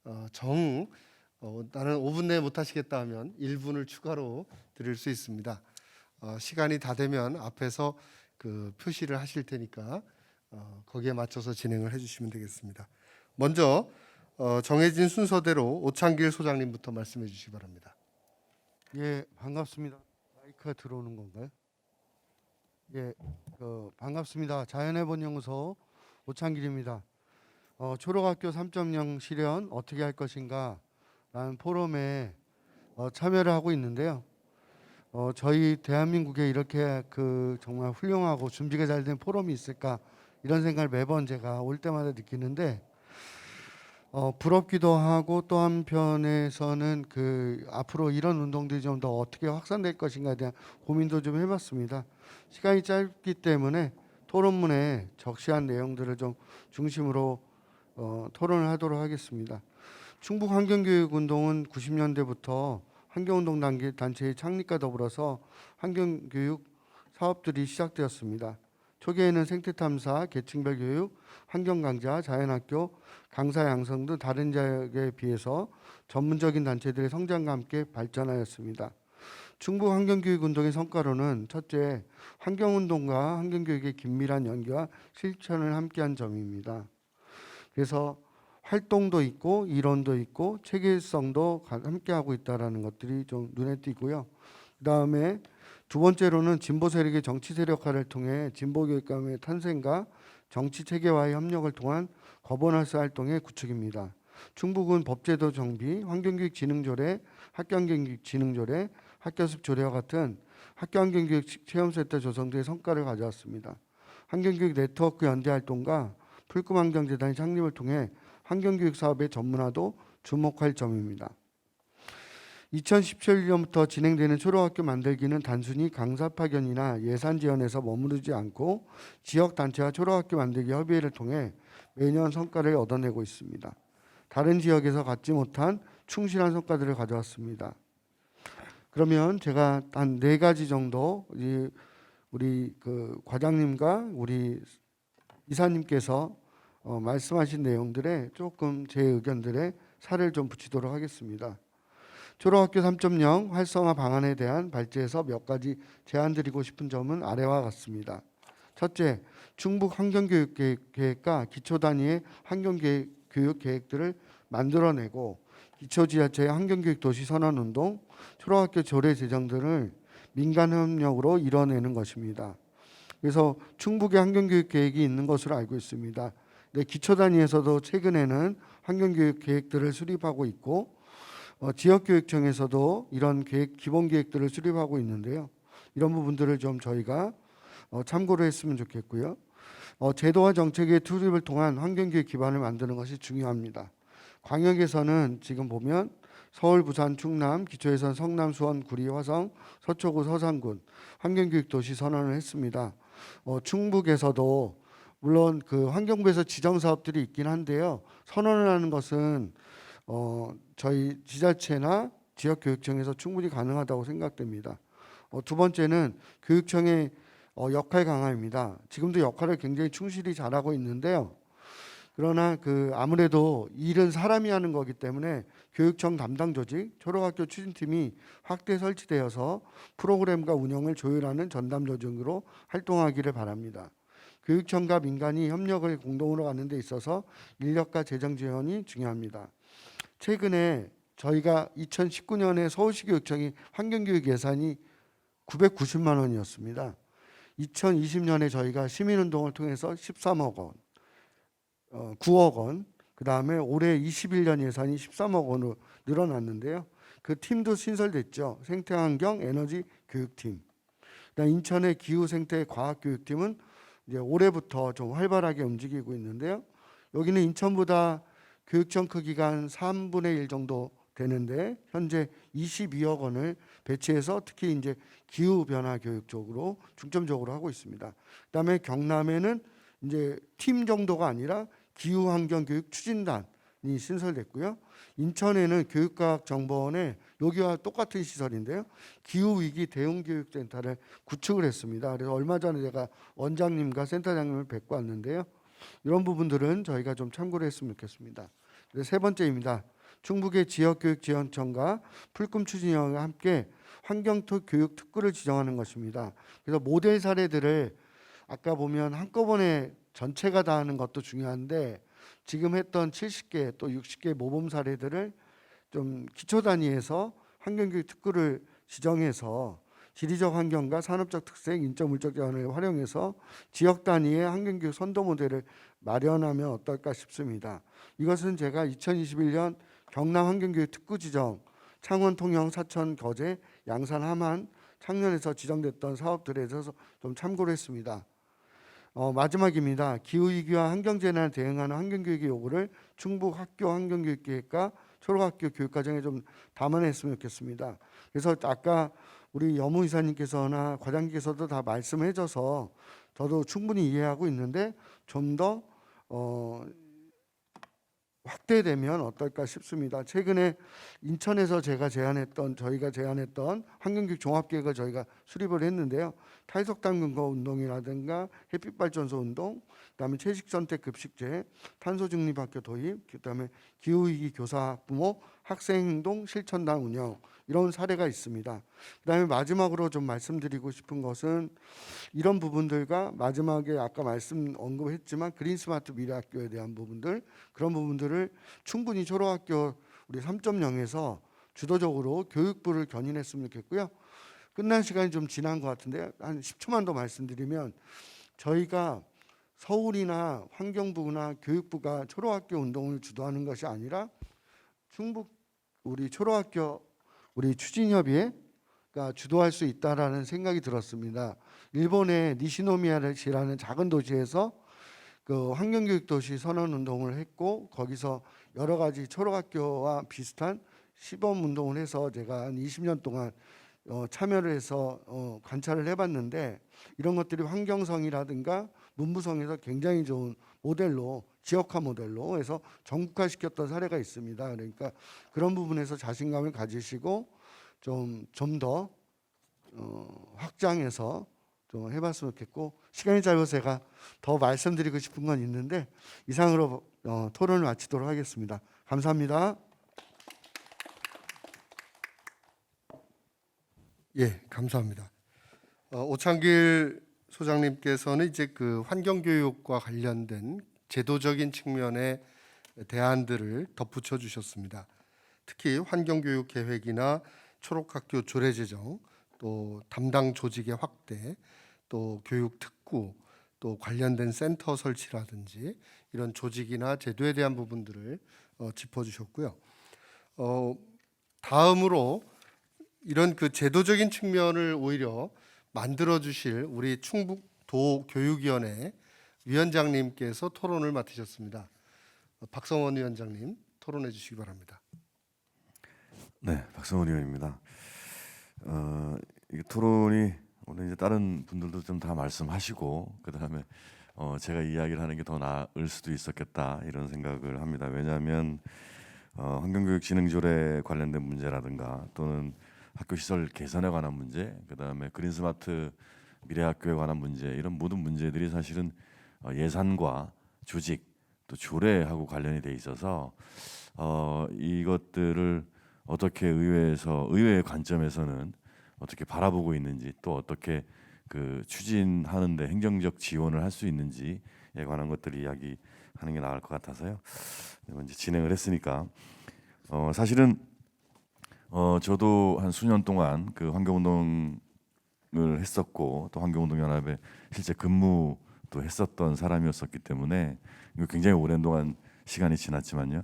나는 5분 내에 못 하시겠다 하면 1분을 추가로 드릴 수 있습니다. 시간이 다 되면 앞에서 그 표시를 하실 테니까 거기에 맞춰서 진행을 해주시면 되겠습니다. 먼저 정해진 순서대로 오창길 소장님부터 말씀해 주시기 바랍니다.
예, 반갑습니다. 마이크가 들어오는 건가요? 예, 반갑습니다. 자연의 본연구소 오창길입니다. 초록학교 3.0 실현 어떻게 할 것인가 라는 포럼에 참여를 하고 있는데요. 저희 대한민국에 이렇게 정말 훌륭하고 준비가 잘 된 포럼이 있을까 이런 생각을 매번 제가 올 때마다 느끼는데 부럽기도 하고 또 한편에서는 앞으로 이런 운동들이 좀 더 어떻게 확산될 것인가에 대한 고민도 좀 해봤습니다. 시간이 짧기 때문에 토론문에 적시한 내용들을 좀 중심으로 토론을 하도록 하겠습니다. 충북 환경교육운동은 90년대부터 환경운동 단체의 창립과 더불어서 환경교육 사업들이 시작되었습니다. 초기에는 생태탐사, 계층별 교육, 환경강좌, 자연학교, 강사 양성 등 다른 지역에 비해서 전문적인 단체들의 성장과 함께 발전하였습니다. 충북 환경교육운동의 성과로는 첫째, 환경운동과 환경교육의 긴밀한 연계와 실천을 함께한 점입니다. 그래서 활동도 있고 이론도 있고 체계성도 함께하고 있다는 것들이 좀 눈에 띄고요. 그다음에 두 번째로는 진보 세력의 정치 세력화를 통해 진보 교육감의 탄생과 정치 체계와의 협력을 통한 거버넌스 활동의 구축입니다. 충북은 법제도 정비, 환경교육진흥조례, 학교환경교육진흥조례, 학교습조례와 같은 학교환경교육 체험센터 조성 등의 성과를 가져왔습니다. 환경교육 네트워크 연대 활동과 풀꿈환경재단의 창립을 통해 환경교육 사업의 전문화도 주목할 점입니다. 2017년부터 진행되는 초록학교 만들기는 단순히 강사 파견이나 예산 지원에서 머무르지 않고 지역단체와 초록학교 만들기 협의회를 통해 매년 성과를 얻어내고 있습니다. 다른 지역에서 갖지 못한 충실한 성과들을 가져왔습니다. 그러면 제가 한 4가지 정도 우리 과장님과 우리 이사님께서 말씀하신 내용들에 조금 제 의견들에 살을 좀 붙이도록 하겠습니다. 초록학교 3.0 활성화 방안에 대한 발제에서 몇 가지 제안드리고 싶은 점은 아래와 같습니다. 첫째, 충북 환경교육계획과 기초단위의 환경교육 계획들을 만들어내고 기초지자체의 환경교육 도시 선언운동, 초록학교 조례 제정 등을 민간 협력으로 이뤄내는 것입니다. 그래서 충북의 환경교육 계획이 있는 것으로 알고 있습니다. 기초단위에서도 최근에는 환경교육 계획들을 수립하고 있고 지역교육청에서도 이런 기본 계획들을 수립하고 있는데요. 이런 부분들을 좀 저희가 참고를 했으면 좋겠고요. 제도와 정책의 투입을 통한 환경교육 기반을 만드는 것이 중요합니다. 광역에서는 지금 보면 서울, 부산, 충남, 기초에선 성남, 수원, 구리, 화성, 서초구, 서산군 환경교육 도시 선언을 했습니다. 충북에서도 물론 환경부에서 지정 사업들이 있긴 한데요. 선언을 하는 것은 저희 지자체나 지역교육청에서 충분히 가능하다고 생각됩니다. 두 번째는 교육청의 역할 강화입니다. 지금도 역할을 굉장히 충실히 잘하고 있는데요. 그러나 아무래도 일은 사람이 하는 거기 때문에 교육청 담당 조직, 초록학교 추진팀이 확대 설치되어서 프로그램과 운영을 조율하는 전담 조직으로 활동하기를 바랍니다. 교육청과 민간이 협력을 공동으로 하는 데 있어서 인력과 재정 지원이 중요합니다. 최근에 저희가 2019년에 서울시 교육청이 환경교육 예산이 990만 원이었습니다. 2020년에 저희가 시민운동을 통해서 13억 원, 9억 원, 그 다음에 올해 21년 예산이 13억 원으로 늘어났는데요. 그 팀도 신설됐죠. 생태환경 에너지 교육팀. 그다음 인천의 기후생태 과학교육팀은 이제 올해부터 좀 활발하게 움직이고 있는데요. 여기는 인천보다 교육청 크기가 한 3분의 1 정도 되는데 현재 22억 원을 배치해서 특히 이제 기후 변화 교육 쪽으로 중점적으로 하고 있습니다. 그다음에 경남에는 이제 팀 정도가 아니라 기후 환경 교육 추진단이 신설됐고요. 인천에는 교육과학정보원에 여기와 똑같은 시설인데요. 기후위기 대응교육센터를 구축을 했습니다. 그래서 얼마 전에 제가 원장님과 센터장님을 뵙고 왔는데요. 이런 부분들은 저희가 좀 참고를 했으면 좋겠습니다. 세 번째입니다. 충북의 지역교육지원청과 풀꿈 추진위원회와 함께 환경교육 특구를 지정하는 것입니다. 그래서 모델 사례들을 아까 보면 한꺼번에 전체가 다 하는 것도 중요한데 지금 했던 70개 또 60개 모범 사례들을 좀 기초 단위에서 환경교육 특구를 지정해서 지리적 환경과 산업적 특색, 인적 물적 자원을 활용해서 지역 단위의 환경교육 선도 모델을 마련하면 어떨까 싶습니다. 이것은 제가 2021년 경남 환경교육 특구 지정, 창원, 통영, 사천, 거제, 양산, 함안, 창녕에서 지정됐던 사업들에 대해서 좀 참고를 했습니다. 마지막입니다. 기후위기와 환경재난에 대응하는 환경교육의 요구를 충북 학교 환경교육계획과 초록학교 교육과정에 좀 담아냈으면 좋겠습니다. 그래서 아까 우리 여무 이사님께서나 과장님께서도 다 말씀해 줘서 저도 충분히 이해하고 있는데 좀 더 확대되면 어떨까 싶습니다. 최근에 인천에서 저희가 제안했던 환경교육 종합계획을 저희가 수립을 했는데요. 탈석탄 근거 운동이라든가 햇빛발전소 운동, 그다음에 채식선택 급식제, 탄소중립학교 도입, 그다음에 기후위기 교사 부모 학생행동 실천단 운영 이런 사례가 있습니다. 그다음에 마지막으로 좀 말씀드리고 싶은 것은 이런 부분들과 마지막에 아까 언급했지만 그린스마트 미래학교에 대한 부분들 그런 부분들을 충분히 초록학교 우리 3.0에서 주도적으로 교육부를 견인했으면 좋겠고요. 끝난 시간이 좀 지난 것 같은데 한 10초만 더 말씀드리면 저희가 서울이나 환경부나 교육부가 초록학교 운동을 주도하는 것이 아니라 충북 우리 초록학교 우리 추진협의회가 주도할 수 있다라는 생각이 들었습니다. 일본의 니시노미야시라는 작은 도시에서 그 환경교육 도시 선언 운동을 했고 거기서 여러 가지 초록학교와 비슷한 시범 운동을 해서 제가 한 20년 동안 참여를 해서 관찰을 해봤는데 이런 것들이 환경성이라든가 문부성에서 굉장히 좋은 모델로 지역화 모델로 해서 전국화시켰던 사례가 있습니다. 그러니까 그런 부분에서 자신감을 가지시고 좀 더 확장해서 좀 해봤으면 좋겠고 시간이 짧아서 제가 더 말씀드리고 싶은 건 있는데 이상으로 토론을 마치도록 하겠습니다. 감사합니다.
예, 감사합니다. 오창길 소장님께서는 이제 그 환경교육과 관련된 제도적인 측면의 대안들을 덧붙여 주셨습니다. 특히 환경교육 계획이나 초록학교 조례 제정, 또 담당 조직의 확대, 또 교육 특구, 또 관련된 센터 설치라든지 이런 조직이나 제도에 대한 부분들을 짚어주셨고요. 다음으로 이런 그 제도적인 측면을 오히려 만들어 주실 우리 충북도 교육위원회 위원장님께서 토론을 맡으셨습니다. 박성원 위원장님 토론해 주시기 바랍니다.
네, 박성원 의원입니다. 이 토론이 오늘 이제 다른 분들도 좀 다 말씀하시고 그다음에 제가 이야기를 하는 게 더 나을 수도 있었겠다 이런 생각을 합니다. 왜냐하면 환경교육진흥조례 관련된 문제라든가 또는 학교 시설 개선에 관한 문제, 그다음에 그린스마트 미래학교에 관한 문제 이런 모든 문제들이 사실은 예산과 조직 또 조례하고 관련이 돼 있어서 이것들을 어떻게 의회의 관점에서는 어떻게 바라보고 있는지 또 어떻게 그 추진하는데 행정적 지원을 할 수 있는지에 관한 것들을 이야기하는 게 나을 것 같아서요. 이제 진행을 했으니까 사실은 저도 한 수년 동안 그 환경운동을 했었고 또 환경운동연합에 실제 근무도 했었던 사람이었었기 때문에 이거 굉장히 오랜 동안 시간이 지났지만요.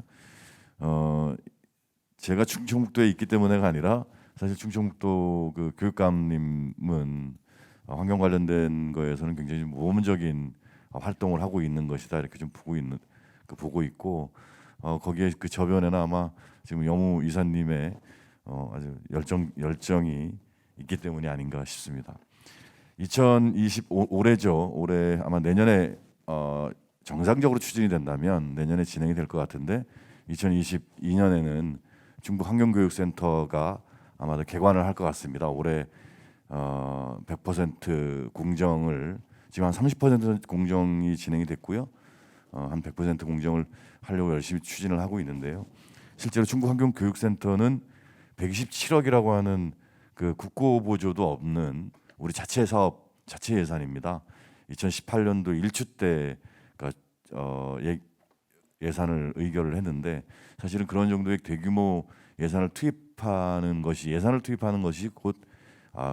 제가 충청북도에 있기 때문에가 아니라 사실 충청북도 그 교육감님은 환경 관련된 거에서는 굉장히 모범적인 활동을 하고 있는 것이다 이렇게 좀 보고 있고 거기에 그 저변에는 아마 지금 여무 이사님의 아주 열정이 있기 때문이 아닌가 싶습니다. 올해죠. 올해 아마 내년에 정상적으로 추진이 된다면 내년에 진행이 될 것 같은데 2022년에는 충북 환경교육센터가 아마도 개관을 할 것 같습니다. 올해 100% 공정을 지금 한 30% 공정이 진행이 됐고요. 한 100% 공정을 하려고 열심히 추진을 하고 있는데요. 실제로 충북환경교육센터는 127억이라고 하는 그 국고 보조도 없는 우리 자체 사업 자체 예산입니다. 2018년도 1추 때 예산을 의결을 했는데 사실은 그런 정도의 대규모 예산을 투입하는 것이 곧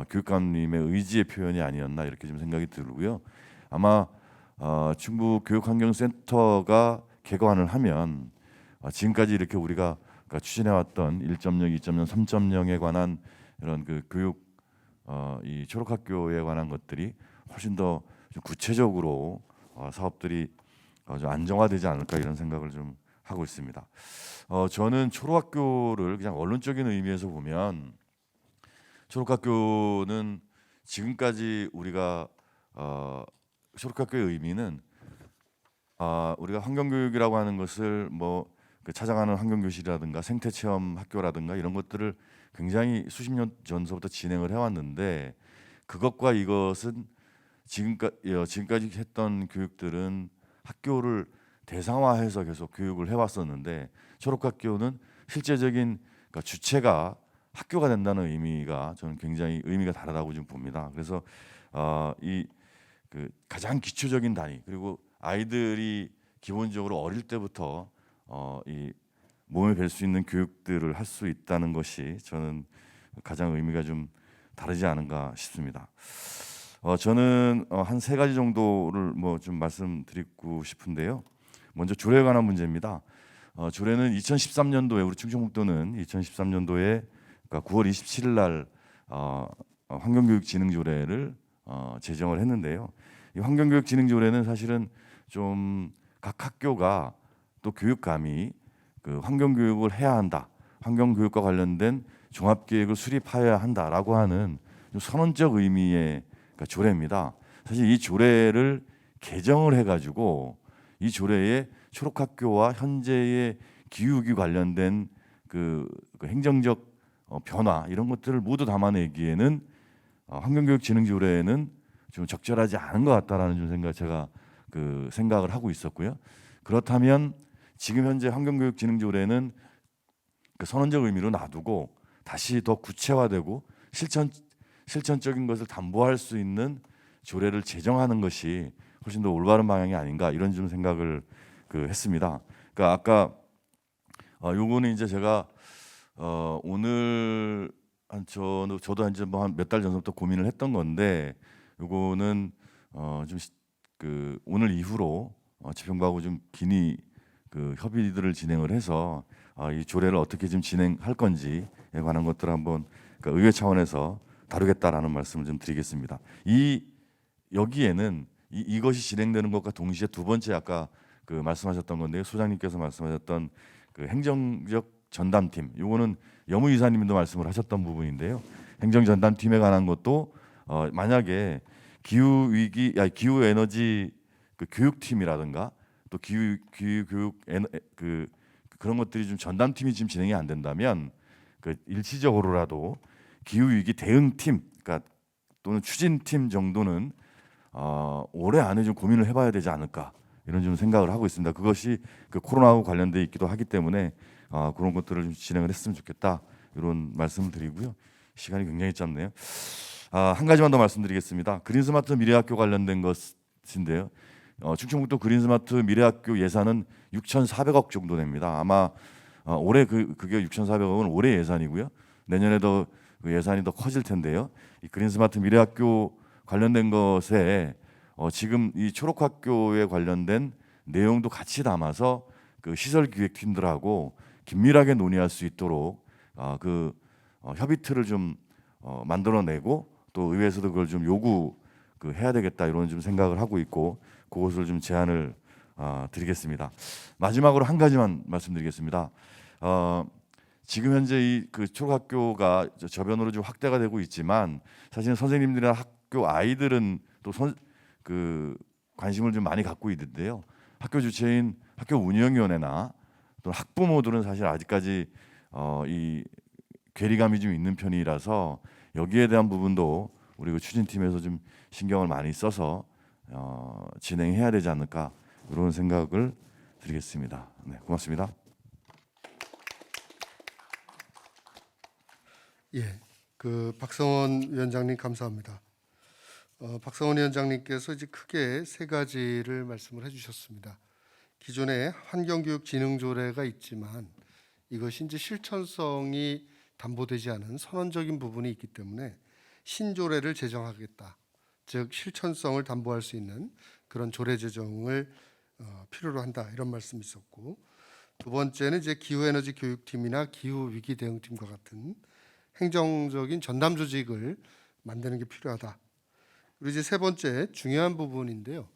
교육감님의 의지의 표현이 아니었나 이렇게 좀 생각이 들고요. 아마 충북교육환경센터가 개관을 하면 지금까지 이렇게 우리가 추진해왔던 1.0, 2.0, 3.0에 관한 이런 그 교육 이 초록학교에 관한 것들이 훨씬 더 좀 구체적으로 사업들이 좀 안정화되지 않을까 이런 생각을 좀 하고 있습니다. 저는 초록학교를 그냥 원론적인 의미에서 보면 초록학교는 지금까지 우리가 초록학교의 의미는 우리가 환경교육이라고 하는 것을 그 찾아가는 환경교실이라든가 생태체험학교라든가 이런 것들을 굉장히 수십 년 전서부터 진행을 해왔는데 그것과 이것은 지금까지 했던 교육들은 학교를 대상화해서 계속 교육을 해왔었는데 초록학교는 실제적인 주체가 학교가 된다는 의미가 저는 굉장히 의미가 다르다고 좀 봅니다. 그래서 그 가장 기초적인 단위 그리고 아이들이 기본적으로 어릴 때부터 이 몸에 뵐 수 있는 교육들을 할 수 있다는 것이 저는 가장 의미가 좀 다르지 않은가 싶습니다. 저는 한 세 가지 정도를 좀 말씀드리고 싶은데요. 먼저 조례에 관한 문제입니다. 조례는 2013년도에 우리 충청북도는 2013년도에 그러니까 9월 27일 날 환경교육진흥조례를 제정을 했는데요. 이 환경교육진흥조례는 사실은 좀 각 학교가 또 교육감이 그 환경교육을 해야 한다. 환경교육과 관련된 종합계획을 수립하여야 한다라고 하는 좀 선언적 의미의 조례입니다. 사실 이 조례를 개정을 해가지고 이 조례에 초록학교와 현재의 기후위기 관련된 그 행정적 변화 이런 것들을 모두 담아내기에는 환경교육진흥조례는 좀 적절하지 않은 것 같다라는 좀 제가 그 생각을 하고 있었고요. 그렇다면 지금 현재 환경교육진흥조례는 그 선언적 의미로 놔두고 다시 더 구체화되고 실천적인 것을 담보할 수 있는 조례를 제정하는 것이 훨씬 더 올바른 방향이 아닌가 이런 좀 생각을 했습니다. 그러니까 아까 요거는 이제 제가 오늘 저도 이제 한 몇 달 전부터 고민을 했던 건데 요거는 좀 오늘 이후로 집행부하고 좀 긴히 그 협의들을 진행을 해서 이 조례를 어떻게 좀 진행할 건지에 관한 것들을 한번 의회 차원에서 다루겠다라는 말씀을 좀 드리겠습니다. 여기에는 이것이 진행되는 것과 동시에 두 번째 아까 그 말씀하셨던 건데요. 소장님께서 말씀하셨던 그 행정적 전담팀, 요거는 여무 이사님도 말씀을 하셨던 부분인데요. 행정 전담팀에 관한 것도 만약에 기후 에너지 그 교육팀이라든가 또 기후 교육 그런 것들이 좀 전담팀이 지금 진행이 안 된다면 그 일시적으로라도 기후 위기 대응팀, 그러니까 또는 추진팀 정도는 올해 안에 좀 고민을 해봐야 되지 않을까 이런 좀 생각을 하고 있습니다. 그것이 그 코로나하고 관련돼 있기도 하기 때문에 그런 것들을 좀 진행을 했으면 좋겠다 이런 말씀을 드리고요. 시간이 굉장히 짧네요. 한 가지만 더 말씀드리겠습니다. 그린스마트 미래학교 관련된 것인데요. 충청북도 그린스마트 미래학교 예산은 6,400억 정도 됩니다. 아마 올해 그게 6,400억은 올해 예산이고요. 내년에도 그 예산이 더 커질 텐데요. 이 그린스마트 미래학교 관련된 것에 지금 이 초록학교에 관련된 내용도 같이 담아서 그 시설기획팀들하고 긴밀하게 논의할 수 있도록 협의 틀을 좀 만들어내고 또 의회에서도 그걸 좀 해야 되겠다 이런 좀 생각을 하고 있고 그것을 좀 제안을 드리겠습니다. 마지막으로 한 가지만 말씀드리겠습니다. 지금 현재 이 그 초록학교가 저변으로 좀 확대가 되고 있지만 사실 선생님들이나 학교 아이들은 또 관심을 좀 많이 갖고 있는데요. 학교 주체인 학교 운영위원회나 또 학부모들은 사실 아직까지 이 괴리감이 좀 있는 편이라서 여기에 대한 부분도 우리 그 추진팀에서 좀 신경을 많이 써서 진행해야 되지 않을까 이런 생각을 드리겠습니다. 네, 고맙습니다.
예, 그 박성원 위원장님 감사합니다. 박성원 위원장님께서 이제 크게 세 가지를 말씀을 해주셨습니다. 기존에 환경교육진흥조례가 있지만 이것이 이제 실천성이 담보되지 않은 선언적인 부분이 있기 때문에 신조례를 제정하겠다. 즉 실천성을 담보할 수 있는 그런 조례 제정을 필요로 한다 이런 말씀이 있었고, 두 번째는 이제 기후에너지 교육팀이나 기후위기 대응팀과 같은 행정적인 전담 조직을 만드는 게 필요하다. 그리고 이제 세 번째 중요한 부분인데요.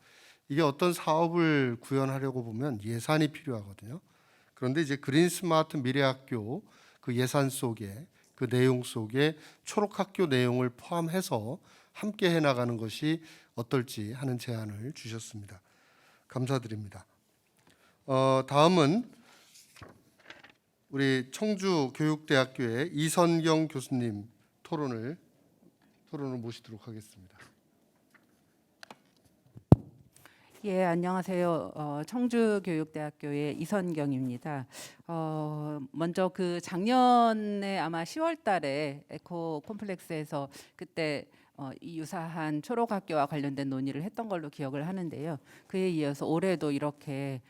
이게 어떤 사업을 구현하려고 보면 예산이 필요하거든요. 그런데 이제 그린 스마트 미래학교 그 예산 속에 그 내용 속에 초록학교 내용을 포함해서 함께 해나가는 것이 어떨지 하는 제안을 주셨습니다. 감사드립니다. 다음은 우리 청주교육대학교의 이선경 교수님 토론을 모시도록 하겠습니다.
예, 안녕하세요. 청주교육대학교의 이선경입니다. 먼저 그 작년에 아마 10월달에 에코 콤플렉스에서 그때 이 유사한 초록학교와 관련된 논의를 했던 걸로 기억을 하는데요. 그에 이어서 올해도 이렇게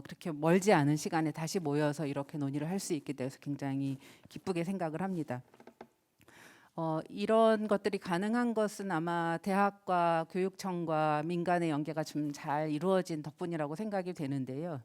그렇게 멀지 않은 시간에 다시 모여서 이렇게 논의를 할 수 있게 돼서 굉장히 기쁘게 생각을 합니다. 이런 것들이 가능한 것은 아마 대학과 교육청과 민간의 연계가 좀 잘 이루어진 덕분이라고 생각이 되는데요.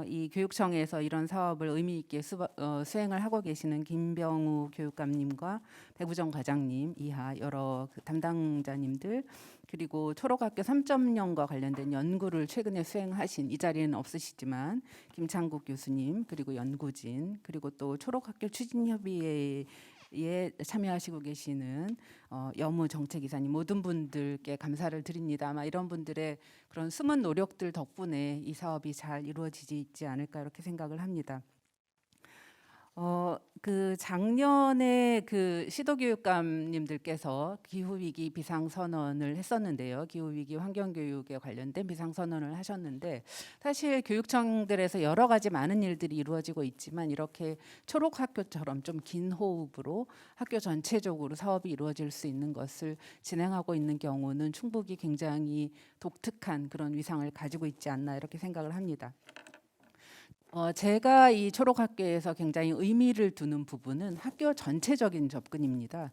이 교육청에서 이런 사업을 의미 있게 수행을 하고 계시는 김병우 교육감님과 백우정 과장님 이하 여러 그 담당자님들, 그리고 초록학교 3.0과 관련된 연구를 최근에 수행하신, 이 자리는 없으시지만 김창국 교수님, 그리고 연구진, 그리고 또 초록학교 추진협의회 에 참여하시고 계시는 여무 정책이사님, 모든 분들께 감사를 드립니다. 아마 이런 분들의 그런 숨은 노력들 덕분에 이 사업이 잘 이루어지지 있지 않을까 이렇게 생각을 합니다. 그 작년에 그 시도교육감님들께서 기후위기 비상선언을 했었는데요. 기후위기 환경교육에 관련된 비상선언을 하셨는데, 사실 교육청들에서 여러 가지 많은 일들이 이루어지고 있지만 이렇게 초록학교처럼 좀 긴 호흡으로 학교 전체적으로 사업이 이루어질 수 있는 것을 진행하고 있는 경우는 충북이 굉장히 독특한 그런 위상을 가지고 있지 않나 이렇게 생각을 합니다. 제가 이 초록학교에서 굉장히 의미를 두는 부분은 학교 전체적인 접근입니다.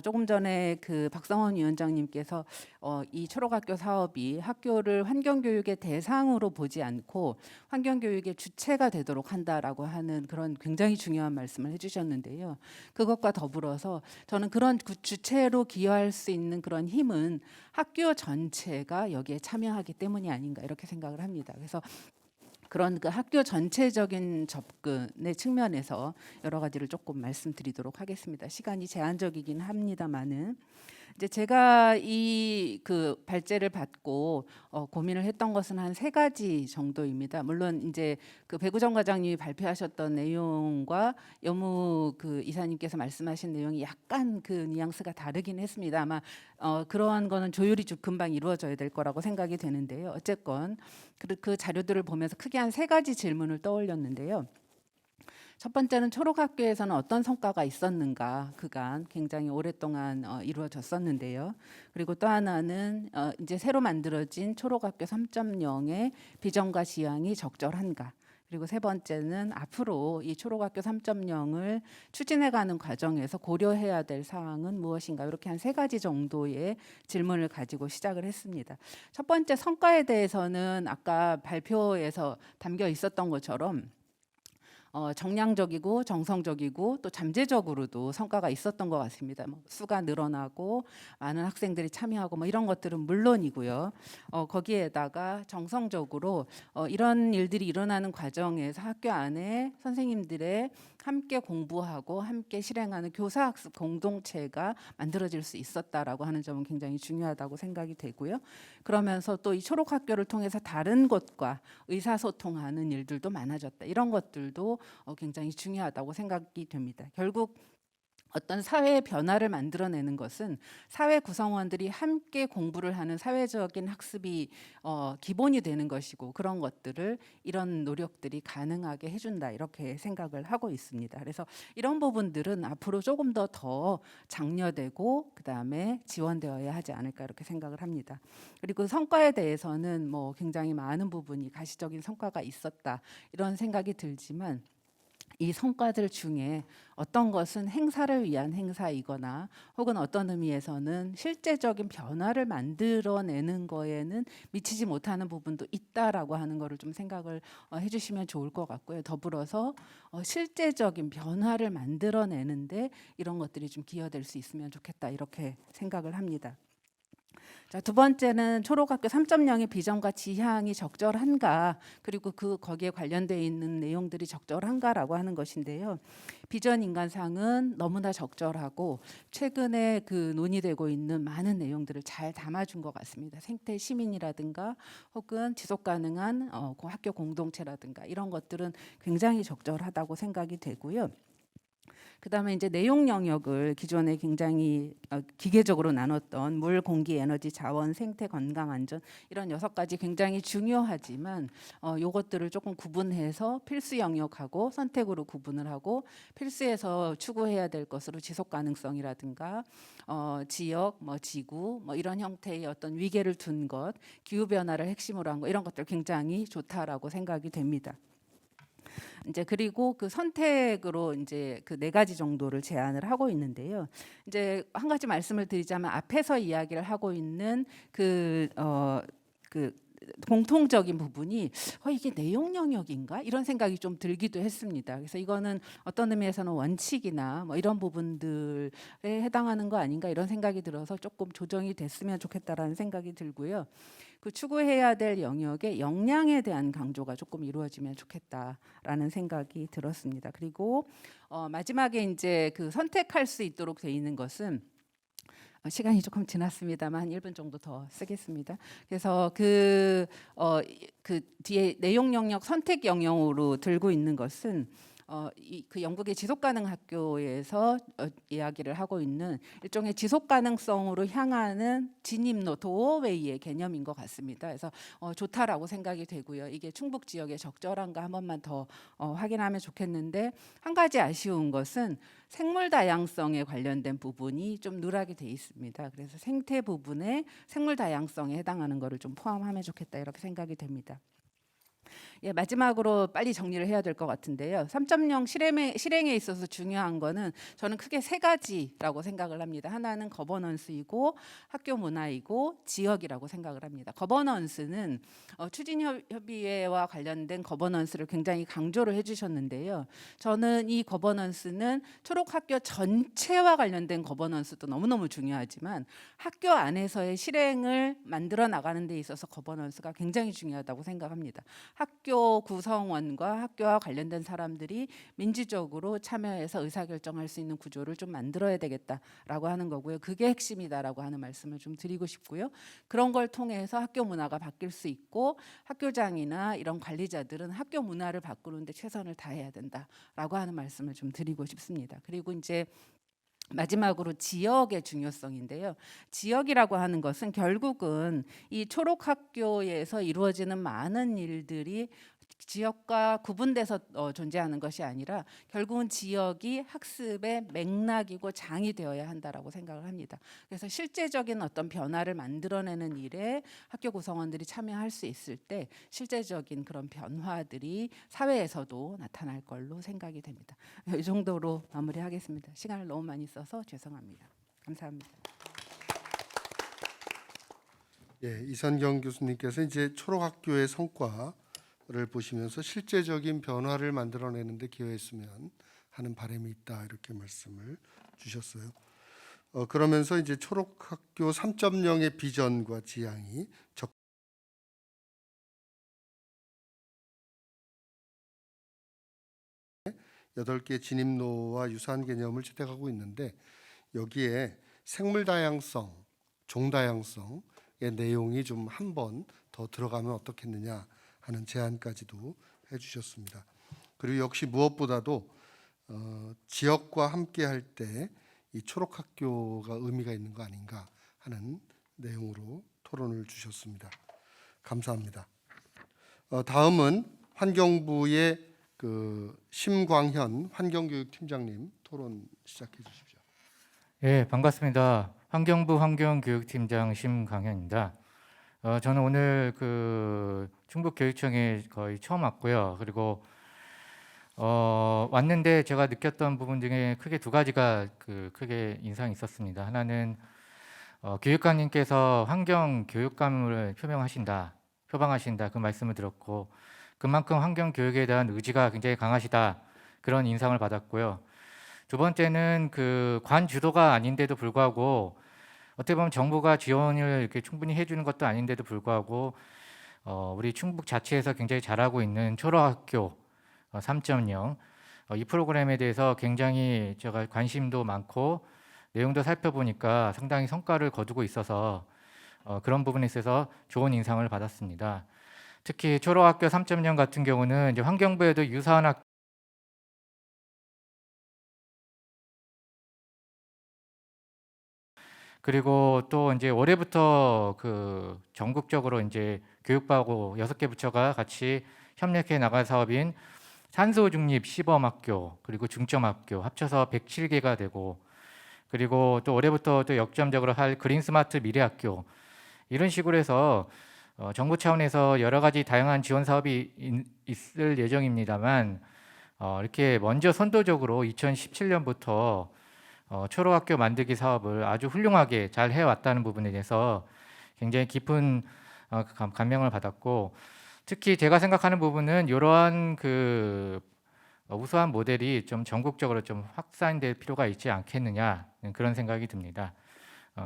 조금 전에 그 박성원 위원장님께서 이 초록학교 사업이 학교를 환경교육의 대상으로 보지 않고 환경교육의 주체가 되도록 한다라고 하는 그런 굉장히 중요한 말씀을 해주셨는데요. 그것과 더불어서 저는 그런 주체로 기여할 수 있는 그런 힘은 학교 전체가 여기에 참여하기 때문이 아닌가 이렇게 생각을 합니다. 그래서 그런 그 학교 전체적인 접근의 측면에서 여러 가지를 조금 말씀드리도록 하겠습니다. 시간이 제한적이긴 합니다만은, 이제 제가 이 그 발제를 받고 고민을 했던 것은 한 3가지 정도입니다. 물론 이제 그 백우정 과장님이 발표하셨던 내용과 여무 그 이사님께서 말씀하신 내용이 약간 그 뉘앙스가 다르긴 했습니다. 아마 그러한 거는 조율이 좀 금방 이루어져야 될 거라고 생각이 되는데요. 어쨌건 그 자료들을 보면서 크게 한 3가지 질문을 떠올렸는데요. 첫 번째는 초록학교에서는 어떤 성과가 있었는가, 그간 굉장히 오랫동안 이루어졌었는데요. 그리고 또 하나는 이제 새로 만들어진 초록학교 3.0의 비전과 지향이 적절한가. 그리고 세 번째는 앞으로 이 초록학교 3.0을 추진해가는 과정에서 고려해야 될 사항은 무엇인가. 이렇게 한 3가지 정도의 질문을 가지고 시작을 했습니다. 첫 번째 성과에 대해서는 아까 발표에서 담겨 있었던 것처럼 정량적이고 정성적이고 또 잠재적으로도 성과가 있었던 것 같습니다. 수가 늘어나고 많은 학생들이 참여하고 이런 것들은 물론이고요. 거기에다가 정성적으로 이런 일들이 일어나는 과정에서 학교 안에 선생님들의 함께 공부하고 함께 실행하는 교사학습 공동체가 만들어질 수 있었다라고 하는 점은 굉장히 중요하다고 생각이 되고요. 그러면서 또 이 초록학교를 통해서 다른 곳과 의사소통하는 일들도 많아졌다. 이런 것들도 굉장히 중요하다고 생각이 됩니다. 결국 어떤 사회의 변화를 만들어내는 것은 사회 구성원들이 함께 공부를 하는 사회적인 학습이 기본이 되는 것이고, 그런 것들을 이런 노력들이 가능하게 해준다, 이렇게 생각을 하고 있습니다. 그래서 이런 부분들은 앞으로 조금 더 장려되고 그다음에 지원되어야 하지 않을까, 이렇게 생각을 합니다. 그리고 성과에 대해서는 뭐 굉장히 많은 부분이 가시적인 성과가 있었다, 이런 생각이 들지만, 이 성과들 중에 어떤 것은 행사를 위한 행사이거나 혹은 어떤 의미에서는 실제적인 변화를 만들어내는 거에는 미치지 못하는 부분도 있다라고 하는 거를 좀 생각을 해주시면 좋을 것 같고요. 더불어서 실제적인 변화를 만들어내는데 이런 것들이 좀 기여될 수 있으면 좋겠다, 이렇게 생각을 합니다. 자, 두 번째는 초록학교 3.0의 비전과 지향이 적절한가, 그리고 거기에 관련되어 있는 내용들이 적절한가라고 하는 것인데요. 비전 인간상은 너무나 적절하고 최근에 논의되고 있는 많은 내용들을 잘 담아준 것 같습니다. 생태 시민이라든가 혹은 지속 가능한 학교 공동체라든가 이런 것들은 굉장히 적절하다고 생각이 되고요. 그다음에 이제 내용 영역을 기존에 굉장히 기계적으로 나눴던 물, 공기, 에너지, 자원, 생태, 건강, 안전, 이런 6가지 굉장히 중요하지만 요것들을 조금 구분해서 필수 영역하고 선택으로 구분을 하고, 필수에서 추구해야 될 것으로 지속 가능성이라든가 지역, 지구, 이런 형태의 어떤 위계를 둔 것, 기후 변화를 핵심으로 한 것, 이런 것들 굉장히 좋다라고 생각이 됩니다. 이제 그리고 그 선택으로 이제 그 4가지 정도를 제안을 하고 있는데요. 이제 한 가지 말씀을 드리자면, 앞에서 이야기를 하고 있는 그 공통적인 부분이 이게 내용 영역인가, 이런 생각이 좀 들기도 했습니다. 그래서 이거는 어떤 의미에서는 원칙이나 이런 부분들에 해당하는 거 아닌가, 이런 생각이 들어서 조금 조정이 됐으면 좋겠다라는 생각이 들고요. 그 추구해야 될 영역의 역량에 대한 강조가 조금 이루어지면 좋겠다라는 생각이 들었습니다. 그리고 마지막에 이제 그 선택할 수 있도록 돼 있는 것은, 시간이 조금 지났습니다만 한 1분 정도 더 쓰겠습니다. 그래서 그 뒤에 내용 영역 선택 영역으로 들고 있는 것은 그 영국의 지속가능 학교에서 이야기를 하고 있는 일종의 지속가능성으로 향하는 진입로, 도어웨이의 개념인 것 같습니다. 그래서 좋다라고 생각이 되고요. 이게 충북 지역에 적절한가 한 번만 더 확인하면 좋겠는데, 한 가지 아쉬운 것은 생물 다양성에 관련된 부분이 좀 누락이 돼 있습니다. 그래서 생태 부분에 생물 다양성에 해당하는 것을 좀 포함하면 좋겠다, 이렇게 생각이 됩니다. 예, 마지막으로 빨리 정리를 해야 될 것 같은데요. 3.0 실행에 있어서 중요한 거는 저는 크게 3가지라고 생각을 합니다. 하나는 거버넌스이고 학교 문화이고 지역이라고 생각을 합니다. 거버넌스는 추진협의회와 관련된 거버넌스를 굉장히 강조를 해주셨는데요. 저는 이 거버넌스는 초록학교 전체와 관련된 거버넌스도 너무너무 중요하지만 학교 안에서의 실행을 만들어 나가는 데 있어서 거버넌스가 굉장히 중요하다고 생각합니다. 학교 구성원과 학교와 관련된 사람들이 민주적으로 참여해서 의사결정할 수 있는 구조를 좀 만들어야 되겠다라고 하는 거고요. 그게 핵심이다라고 하는 말씀을 좀 드리고 싶고요. 그런 걸 통해서 학교 문화가 바뀔 수 있고, 학교장이나 이런 관리자들은 학교 문화를 바꾸는데 최선을 다해야 된다라고 하는 말씀을 좀 드리고 싶습니다. 그리고 이제 마지막으로 지역의 중요성인데요. 지역이라고 하는 것은 결국은 이 초록학교에서 이루어지는 많은 일들이 지역과 구분돼서 존재하는 것이 아니라 결국은 지역이 학습의 맥락이고 장이 되어야 한다라고 생각을 합니다. 그래서 실제적인 어떤 변화를 만들어내는 일에 학교 구성원들이 참여할 수 있을 때 실제적인 그런 변화들이 사회에서도 나타날 걸로 생각이 됩니다. 이 정도로 마무리하겠습니다. 시간을 너무 많이 써서 죄송합니다. 감사합니다.
예, 이선경 교수님께서 이제 초록학교의 성과를 보시면서 실제적인 변화를 만들어내는 데 기여했으면 하는 바람이 있다, 이렇게 말씀을 주셨어요. 그러면서 이제 초록학교 3.0의 비전과 지향이 8개 진입로와 유사한 개념을 채택하고 있는데, 여기에 생물 다양성, 종 다양성의 내용이 좀 한 번 더 들어가면 어떻겠느냐 하는 제안까지도 해주셨습니다. 그리고 역시 무엇보다도 지역과 함께 할 때 이 초록학교가 의미가 있는 거 아닌가 하는 내용으로 토론을 주셨습니다. 감사합니다. 다음은 환경부의 심광현 환경교육팀장님 토론 시작해 주십시오.
예, 반갑습니다. 환경부 환경교육팀장 심강현입니다. 저는 오늘 충북교육청에 거의 처음 왔고요. 그리고 왔는데 제가 느꼈던 부분 중에 크게 두 가지가 크게 인상이 있었습니다. 하나는 교육감님께서 환경교육감을 표방하신다 그 말씀을 들었고, 그만큼 환경교육에 대한 의지가 굉장히 강하시다 그런 인상을 받았고요. 두 번째는 관 주도가 아닌데도 불구하고 어떻게 보면 정부가 지원을 이렇게 충분히 해주는 것도 아닌데도 불구하고 우리 충북 자치에서 굉장히 잘하고 있는 초록학교 3.0 이 프로그램에 대해서 굉장히 제가 관심도 많고 내용도 살펴보니까 상당히 성과를 거두고 있어서 그런 부분에 있어서 좋은 인상을 받았습니다. 특히 초록학교 3.0 같은 경우는 이제 환경부에도 유사한 학교 그리고 또 이제 올해부터 전국적으로 이제 교육부하고 6개 부처가 같이 협력해 나갈 사업인 탄소 중립 시범학교 그리고 중점학교 합쳐서 107개가 되고, 그리고 또 올해부터 또 역점적으로 할 그린 스마트 미래학교, 이런 식으로 해서 정부 차원에서 여러 가지 다양한 지원 사업이 있을 예정입니다만 이렇게 먼저 선도적으로 2017년부터 초록학교 만들기 사업을 아주 훌륭하게 잘 해왔다는 부분에 대해서 굉장히 깊은 감명을 받았고, 특히 제가 생각하는 부분은 이러한 우수한 모델이 좀 전국적으로 좀 확산될 필요가 있지 않겠느냐 그런 생각이 듭니다.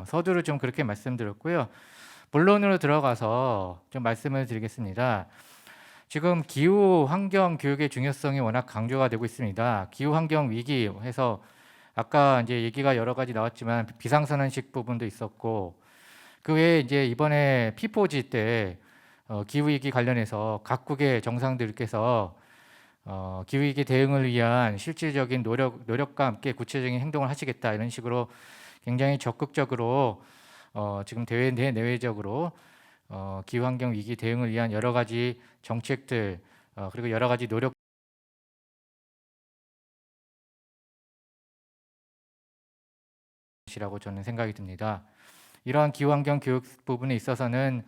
서두를 좀 그렇게 말씀드렸고요. 본론으로 들어가서 좀 말씀을 드리겠습니다. 지금 기후 환경 교육의 중요성이 워낙 강조가 되고 있습니다. 기후 환경 위기 해서 아까 이제 얘기가 여러 가지 나왔지만 비상선언식 부분도 있었고, 그 외에 이제 이번에 P4G 때 기후 위기 관련해서 각국의 정상들께서 기후 위기 대응을 위한 실질적인 노력과 함께 구체적인 행동을 하시겠다 이런 식으로 굉장히 적극적으로 지금 대외 내외적으로 기후 환경 위기 대응을 위한 여러 가지 정책들 그리고 여러 가지 노력 이라고 저는 생각이 듭니다. 이러한 기후환경 교육 부분에 있어서는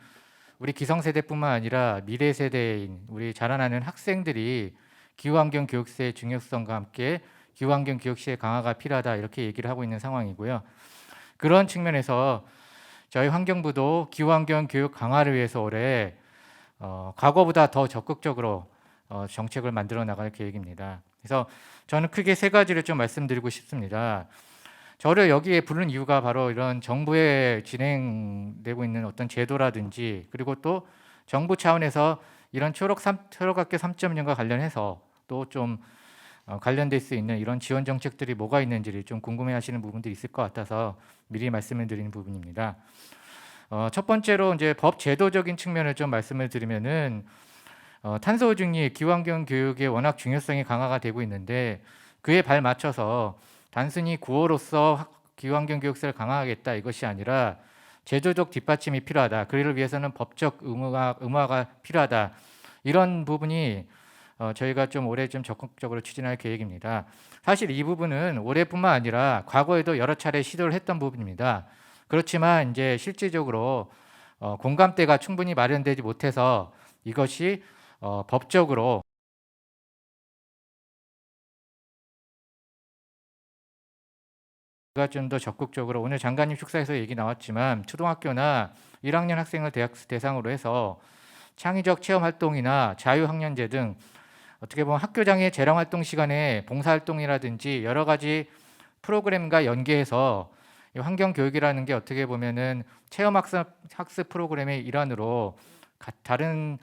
우리 기성세대뿐만 아니라 미래 세대인 우리 자라나는 학생들이 기후환경 교육세의 중요성과 함께 기후환경 교육시의 강화가 필요하다 이렇게 얘기를 하고 있는 상황이고요. 그런 측면에서 저희 환경부도 기후환경 교육 강화를 위해서 올해 과거보다 더 적극적으로 정책을 만들어 나갈 계획입니다. 그래서 저는 크게 세 가지를 좀 말씀드리고 싶습니다. 저를 여기에 부른 이유가 바로 이런 정부에 진행되고 있는 어떤 제도라든지, 그리고 또 정부 차원에서 이런 초록학교 3.0과 관련해서 또 좀 관련될 수 있는 이런 지원 정책들이 뭐가 있는지를 좀 궁금해하시는 부분들이 있을 것 같아서 미리 말씀을 드리는 부분입니다. 첫 번째로 이제 법 제도적인 측면을 좀 말씀을 드리면은 탄소 중립 기후환경 교육의 워낙 중요성이 강화가 되고 있는데, 그에 발맞춰서 단순히 구호로서 기후환경 교육세를 강화하겠다 이것이 아니라 제도적 뒷받침이 필요하다. 그를 위해서는 법적 의무화가 필요하다. 이런 부분이 저희가 좀 올해 좀 적극적으로 추진할 계획입니다. 사실 이 부분은 올해뿐만 아니라 과거에도 여러 차례 시도를 했던 부분입니다. 그렇지만 이제 실질적으로 공감대가 충분히 마련되지 못해서 이것이 법적으로 가 좀 더 적극적으로, 오늘 장관님 축사에서 얘기 나왔지만 초등학교나 1학년 학생을 대상으로 해서 창의적 체험 활동이나 자유학년제 등 어떻게 보면 학교장의 재량 활동 시간에 봉사활동이라든지 여러 가지 프로그램과 연계해서 환경 교육이라는 게 어떻게 보면은 체험 학습 프로그램의 일환으로 다른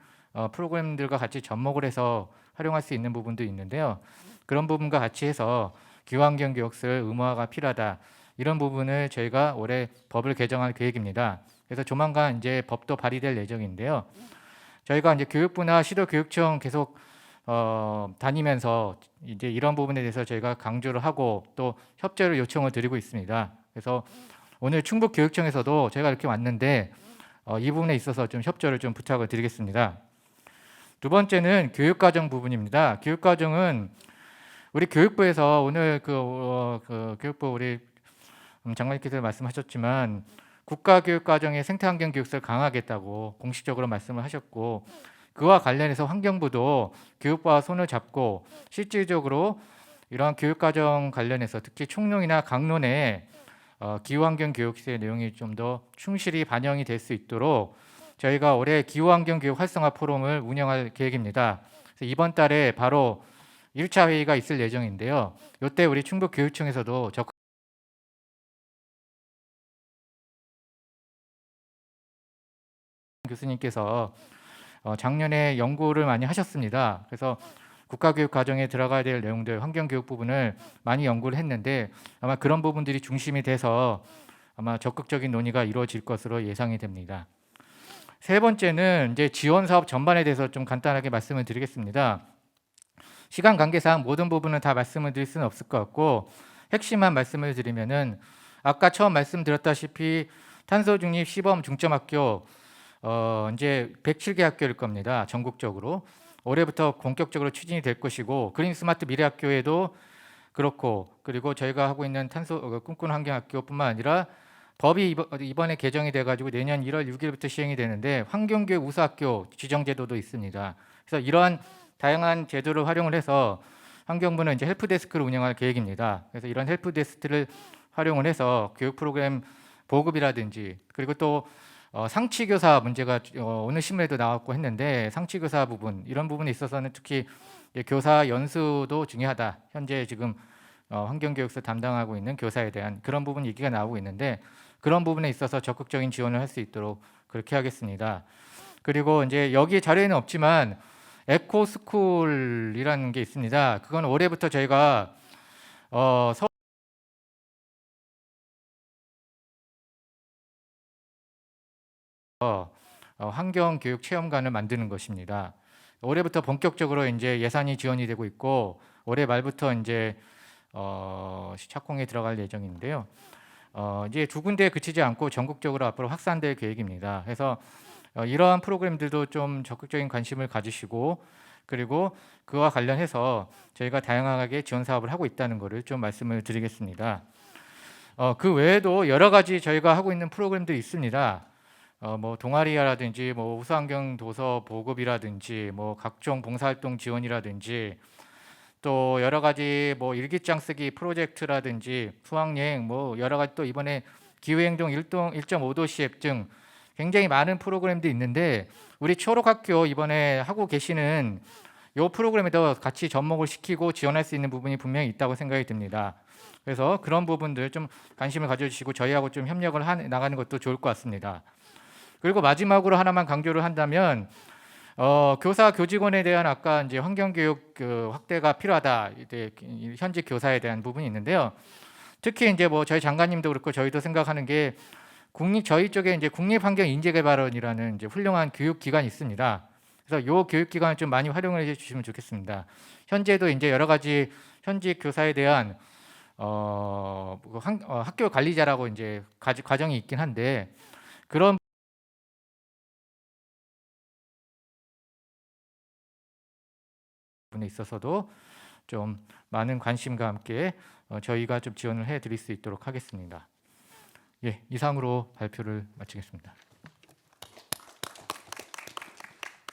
프로그램들과 같이 접목을 해서 활용할 수 있는 부분도 있는데요. 그런 부분과 같이 해서 기후환경 교육을 의무화가 필요하다. 이런 부분을 저희가 올해 법을 개정할 계획입니다. 그래서 조만간 이제 법도 발의될 예정인데요. 저희가 이제 교육부나 시도교육청 계속 다니면서 이제 이런 부분에 대해서 저희가 강조를 하고 또 협조를 요청을 드리고 있습니다. 그래서 오늘 충북교육청에서도 제가 이렇게 왔는데 이 부분에 있어서 좀 협조를 좀 부탁을 드리겠습니다. 두 번째는 교육과정 부분입니다. 교육과정은 우리 교육부에서 오늘 그 교육부 우리 장관님께서 말씀하셨지만 국가교육과정의 생태환경 교육을 강화하겠다고 공식적으로 말씀을 하셨고, 그와 관련해서 환경부도 교육부와 손을 잡고 실질적으로 이러한 교육과정 관련해서 특히 총론이나 강론에 기후환경 교육의 내용이 좀 더 충실히 반영이 될 수 있도록 저희가 올해 기후환경 교육 활성화 포럼을 운영할 계획입니다. 그래서 이번 달에 바로 1차 회의가 있을 예정인데요. 이때 우리 충북교육청에서도 교수님께서 작년에 연구를 많이 하셨습니다. 그래서 국가교육 과정에 들어가야 될 내용들, 환경교육 부분을 많이 연구를 했는데 아마 그런 부분들이 중심이 돼서 아마 적극적인 논의가 이루어질 것으로 예상이 됩니다. 세 번째는 이제 지원 사업 전반에 대해서 좀 간단하게 말씀을 드리겠습니다. 시간 관계상 모든 부분은 다 말씀을 드릴 수는 없을 것 같고 핵심만 말씀을 드리면은 아까 처음 말씀드렸다시피 탄소 중립 시범 중점 학교 이제 107개 학교일 겁니다. 전국적으로. 올해부터 본격적으로 추진이 될 것이고 그린 스마트 미래 학교에도 그렇고, 그리고 저희가 하고 있는 탄소 꿈꾸는 환경 학교뿐만 아니라 법이 이번에 개정이 돼 가지고 내년 1월 6일부터 시행이 되는데 환경교육 우수 학교 지정 제도도 있습니다. 그래서 이러한 다양한 제도를 활용을 해서 환경부는 이제 헬프데스크를 운영할 계획입니다. 그래서 이런 헬프데스크를 활용을 해서 교육 프로그램 보급이라든지, 그리고 또 상치교사 문제가 오늘 신문에도 나왔고 했는데 상치교사 부분, 이런 부분에 있어서는 특히 교사 연수도 중요하다. 현재 지금 환경교육서 담당하고 있는 교사에 대한 그런 부분 얘기가 나오고 있는데 그런 부분에 있어서 적극적인 지원을 할 수 있도록 그렇게 하겠습니다. 그리고 이제 여기 자료에는 없지만 에코스쿨이라는 게 있습니다. 그건 올해부터 저희가 환경교육 체험관을 만드는 것입니다. 올해부터 본격적으로 이제 예산이 지원이 되고 있고 올해 말부터 이제 착공에 들어갈 예정인데요. 이제 두 군데에 그치지 않고 전국적으로 앞으로 확산될 계획입니다. 그래서 이러한 프로그램들도 좀 적극적인 관심을 가지시고, 그리고 그와 관련해서 저희가 다양하게 지원 사업을 하고 있다는 것을 좀 말씀을 드리겠습니다. 그 외에도 여러 가지 저희가 하고 있는 프로그램들이 있습니다. 뭐 동아리라든지 뭐 우수환경 도서 보급이라든지 뭐 각종 봉사활동 지원이라든지 또 여러 가지 뭐 일기장 쓰기 프로젝트라든지 수학여행 뭐 여러 가지, 또 이번에 기후행동 1.5도시 앱 등 굉장히 많은 프로그램도 있는데 우리 초록학교 이번에 하고 계시는 이 프로그램에도 같이 접목을 시키고 지원할 수 있는 부분이 분명히 있다고 생각이 듭니다. 그래서 그런 부분들 좀 관심을 가져주시고 저희하고 좀 협력을 나가는 것도 좋을 것 같습니다. 그리고 마지막으로 하나만 강조를 한다면 교사 교직원에 대한 아까 이제 환경교육 확대가 필요하다. 이제 현직 교사에 대한 부분이 있는데요. 특히 이제 뭐 저희 장관님도 그렇고 저희도 생각하는 게 저희 쪽에 이제 국립환경인재개발원이라는 이제 훌륭한 교육기관이 있습니다. 그래서 이 교육기관을 좀 많이 활용을 해주시면 좋겠습니다. 현재도 이제 여러 가지 현직 교사에 대한 학교 관리자라고 이제 과정이 있긴 한데 그런 부분에 있어서도 좀 많은 관심과 함께 저희가 좀 지원을 해드릴 수 있도록 하겠습니다. 예, 이상으로 발표를 마치겠습니다.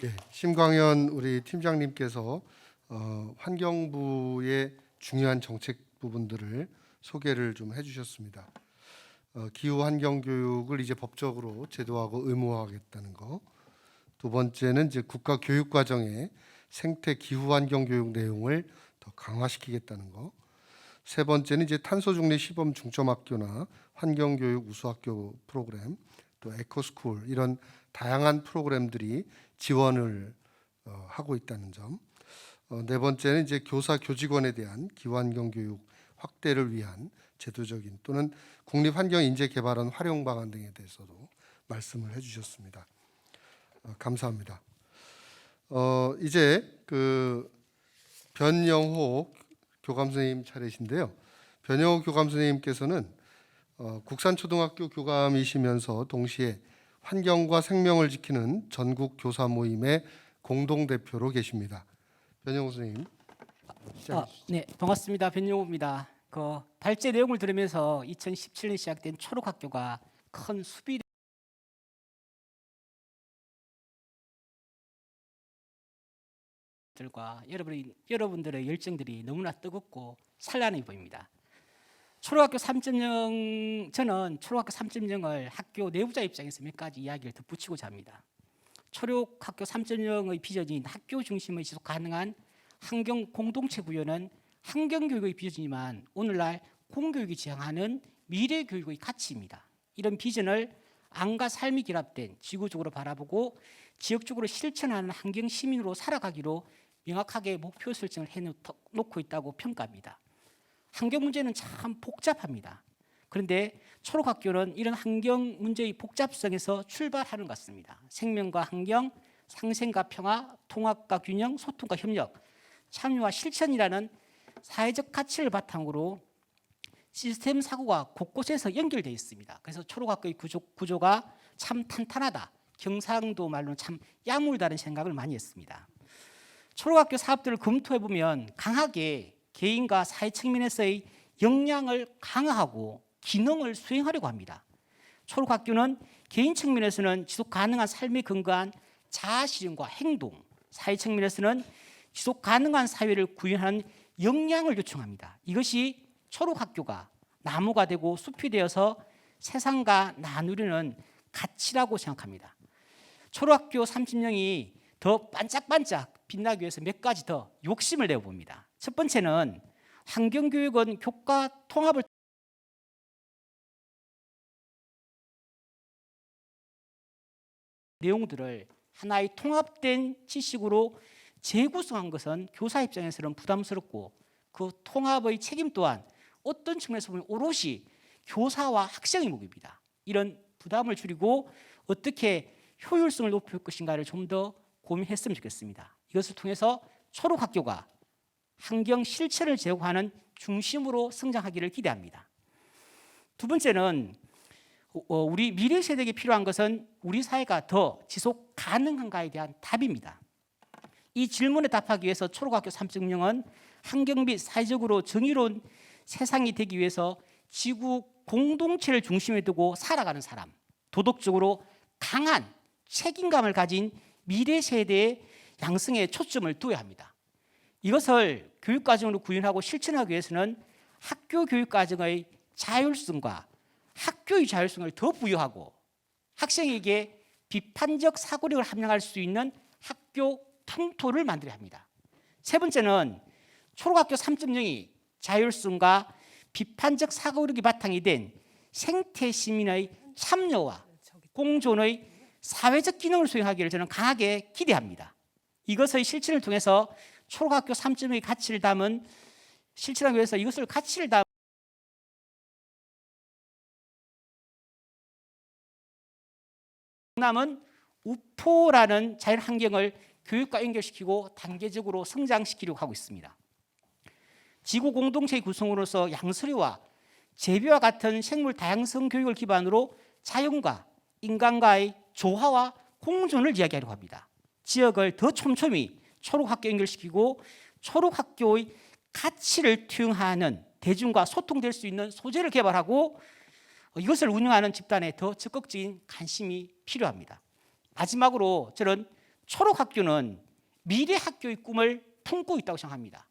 예, 심광현 우리 팀장님께서 환경부의 중요한 정책 부분들을 소개를 좀 해주셨습니다. 기후 환경 교육을 이제 법적으로 제도화하고 의무화하겠다는 거. 두 번째는 이제 국가 교육 과정에 생태 기후 환경 교육 내용을 더 강화시키겠다는 거. 세 번째는 이제 탄소 중립 시범 중점 학교나 환경 교육 우수 학교 프로그램, 또 에코스쿨 이런 다양한 프로그램들이 지원을 하고 있다는 점. 네 번째는 이제 교사 교직원에 대한 기후 환경 교육 확대를 위한 제도적인 또는 국립환경인재개발원 활용 방안 등에 대해서도 말씀을 해주셨습니다. 감사합니다. 이제 그 변영호 교감 선생님 차례신데요. 변영호 교감 선생님께서는 국산초등학교 교감이시면서 동시에 환경과 생명을 지키는 전국 교사 모임의 공동 대표로 계십니다. 변영호 선생님.
네, 반갑습니다. 변영호입니다. 그 발제 내용을 들으면서 2017년 시작된 초록학교가 큰 수비 들과 여러분들의 열정들이 너무나 뜨겁고 찬란해 보입니다. 초록학교 3.0 저는 초록학교 3.0을 학교 내부자 입장에서 몇 가지 이야기를 덧붙이고자 합니다. 초록학교 3.0의 비전인 학교 중심의 지속 가능한 환경 공동체 구현은 환경교육의 비전이지만 오늘날 공교육이 지향하는 미래 교육의 가치입니다. 이런 비전을 안과 삶이 결합된 지구적으로 바라보고 지역적으로 실천하는 환경 시민으로 살아가기로 명확하게 목표 설정을 해놓고 있다고 평가합니다. 환경 문제는 참 복잡합니다. 그런데 초록학교는 이런 환경 문제의 복잡성에서 출발하는 것 같습니다. 생명과 환경, 상생과 평화, 통합과 균형, 소통과 협력, 참여와 실천이라는 사회적 가치를 바탕으로 시스템 사고가 곳곳에서 연결되어 있습니다. 그래서 초록학교의 구조가 참 탄탄하다. 경상도 말로는 참 야물다는 생각을 많이 했습니다. 초록학교 사업들을 검토해 보면 강하게 개인과 사회 측면에서의 역량을 강화하고 기능을 수행하려고 합니다. 초록학교는 개인 측면에서는 지속 가능한 삶에 근거한 자아실현과 행동, 사회 측면에서는 지속 가능한 사회를 구현하는 역량을 요청합니다. 이것이 초록학교가 나무가 되고 숲이 되어서 세상과 나누려는 가치라고 생각합니다. 초록학교 3.0이 더 반짝반짝 빛나기 위해서 몇 가지 더 욕심을 내어봅니다. 첫 번째는 환경교육은 교과 통합을 내용들을 하나의 통합된 지식으로 재구성한 것은 교사 입장에서는 부담스럽고 그 통합의 책임 또한 어떤 측면에서 보면 오롯이 교사와 학생의 몫입니다. 이런 부담을 줄이고 어떻게 효율성을 높일 것인가를 좀 더 고민했으면 좋겠습니다. 이것을 통해서 초록학교가 환경 실천을 제공하는 중심으로 성장하기를 기대합니다. 두 번째는 우리 미래 세대에게 필요한 것은 우리 사회가 더 지속 가능한가에 대한 답입니다. 이 질문에 답하기 위해서 초록학교 3.0은 환경 및 사회적으로 정의로운 세상이 되기 위해서 지구 공동체를 중심에 두고 살아가는 사람, 도덕적으로 강한 책임감을 가진 미래 세대의 양성에 초점을 두어야 합니다. 이것을 교육과정으로 구현하고 실천하기 위해서는 학교 교육과정의 자율성과 학교의 자율성을 더 부여하고 학생에게 비판적 사고력을 함양할 수 있는 학교 풍토를 만들어야 합니다. 세 번째는 초록학교 3.0이 자율성과 비판적 사고력이 바탕이 된 생태 시민의 참여와 공존의 사회적 기능을 수행하기를 저는 강하게 기대합니다. 이것의 실천을 통해서 초록학교 3.0의 가치를 담은 실천하기 위해서 이것을 가치를 남은 우포라는 자연 환경을 교육과 연결시키고 단계적으로 성장시키려고 하고 있습니다. 지구 공동체의 구성으로서 양서류와 제비와 같은 생물 다양성 교육을 기반으로 자연과 인간과의 조화와 공존을 이야기하려고 합니다. 지역을 더 촘촘히 초록학교 연결시키고 초록학교의 가치를 투영하는 대중과 소통될 수 있는 소재를 개발하고 이것을 운영하는 집단에 더 적극적인 관심이 필요합니다. 마지막으로 저는 초록학교는 미래 학교의 꿈을 품고 있다고 생각합니다.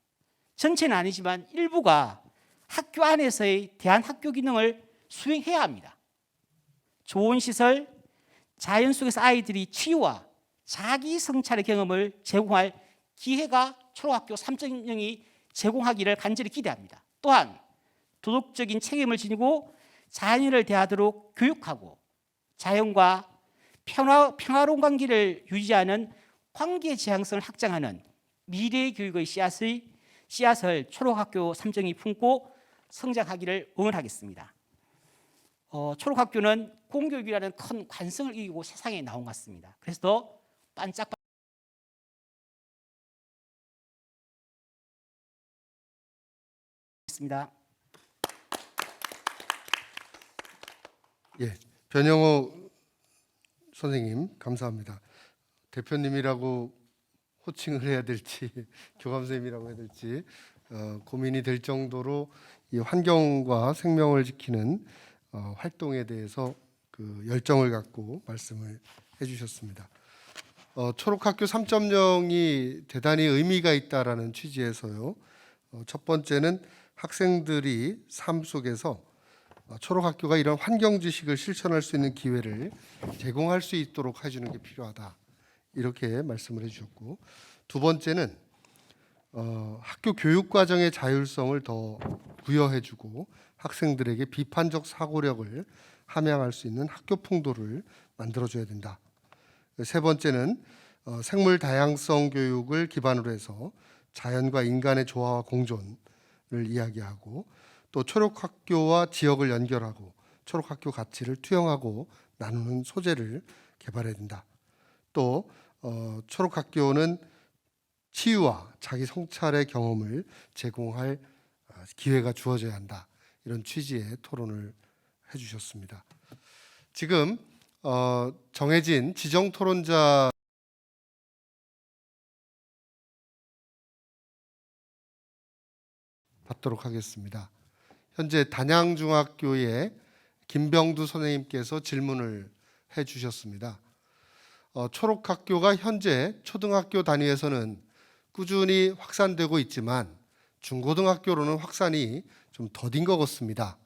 전체는 아니지만 일부가 학교 안에서의 대안학교 기능을 수행해야 합니다. 좋은 시설, 자연 속에서 아이들이 치유와 자기 성찰의 경험을 제공할 기회가 초록학교 3.0이 제공하기를 간절히 기대합니다. 또한 도덕적인 책임을 지니고 자연을 대하도록 교육하고 자연과 평화로운 관계를 유지하는 관계 지향성을 확장하는 미래 교육의 씨앗을 초록학교 3.0이 품고 성장하기를 응원하겠습니다. 초록학교는 공교육이라는 큰 관성을 이기고 세상에 나온 것 같습니다. 그래서 더 반짝 고맙습니다.
예, 변영호 선생님 감사합니다. 대표님이라고 호칭을 해야 될지 교감 선생님이라고 해야 될지 고민이 될 정도로 이 환경과 생명을 지키는 활동에 대해서 그 열정을 갖고 말씀을 해주셨습니다. 초록학교 3.0이 대단히 의미가 있다라는 취지에서요. 첫 번째는 학생들이 삶 속에서 초록학교가 이런 환경 지식을 실천할 수 있는 기회를 제공할 수 있도록 해주는 게 필요하다. 이렇게 말씀을 해주셨고, 두 번째는 학교 교육 과정의 자율성을 더 부여해주고 학생들에게 비판적 사고력을 함양할 수 있는 학교 풍토를 만들어줘야 된다. 세 번째는 생물 다양성 교육을 기반으로 해서 자연과 인간의 조화와 공존을 이야기하고 또 초록학교와 지역을 연결하고 초록학교 가치를 투영하고 나누는 소재를 개발해야 된다. 또 초록학교는 치유와 자기 성찰의 경험을 제공할 기회가 주어져야 한다. 이런 취지의 토론을 해주셨습니다. 지금 정해진 지정 토론자 받도록 하겠습니다. 현재 단양중학교의 김병두 선생님께서 질문을 해주셨습니다. 초록학교가 현재 초등학교 단위에서는 꾸준히 확산되고 있지만 중고등학교로는 확산이 좀 더딘 것 같습니다.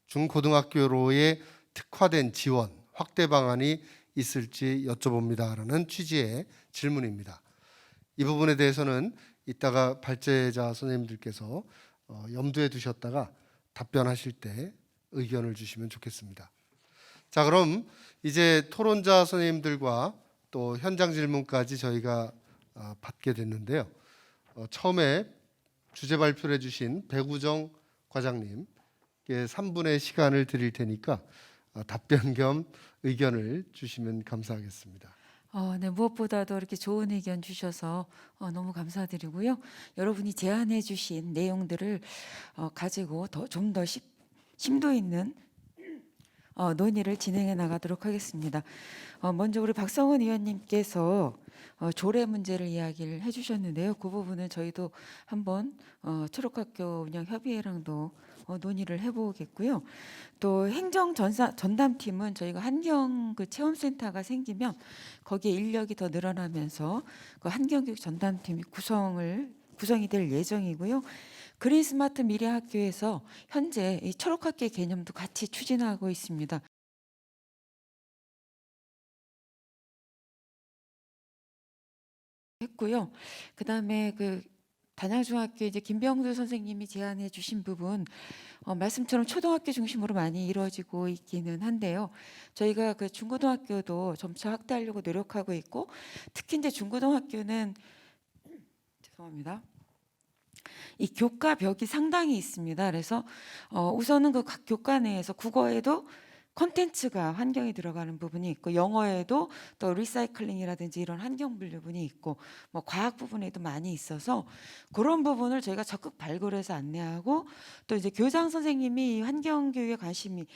중고등학교로의 특화된 지원, 확대 방안이 있을지 여쭤봅니다라는 취지의 질문입니다. 이 부분에 대해서는 이따가 발제자 선생님들께서 염두에 두셨다가 답변하실 때 의견을 주시면 좋겠습니다. 자, 그럼 이제 토론자 선생님들과 또 현장 질문까지 저희가 받게 됐는데요. 처음에 주제 발표를 해주신 백우정 과장님께 3분의 시간을 드릴 테니까 답변 겸 의견을 주시면 감사하겠습니다.
네, 무엇보다도 이렇게 좋은 의견 주셔서 너무 감사드리고요. 여러분이 제안해 주신 내용들을 가지고 좀 더 심도 있는 논의를 진행해 나가도록 하겠습니다. 먼저 우리 박성원 의원님께서 조례 문제를 이야기를 해주셨는데요. 그 부분은 저희도 한번 초록학교 운영협의회랑도 논의를 해보겠고요. 또 행정 전담팀은 저희가 환경 그 체험센터가 생기면 거기에 인력이 더 늘어나면서 그 환경교육 전담팀이 구성이 될 예정이고요. 그린 스마트 미래학교에서 현재 이 초록학교의 개념도 같이 추진하고 있습니다. 했고요. 그다음에 그 단양중학교 이제 김병두 선생님이 제안해 주신 부분 말씀처럼 초등학교 중심으로 많이 이루어지고 있기는 한데요. 저희가 그 중고등학교도 점차 확대하려고 노력하고 있고 특히 이제 중고등학교는 죄송합니다. 이 교과 벽이 상당히 있습니다. 그래서 우선은 그 각 교과 내에서 국어에도 콘텐츠가 환경이 들어가는 부분이 있고 영어에도 또 리사이클링이라든지 이런 환경 분류분이 있고 뭐 과학 부분에도 많이 있어서 그런 부분을 저희가 적극 발굴해서 안내하고 또 이제 교장 선생님이 환경 교육에 관심이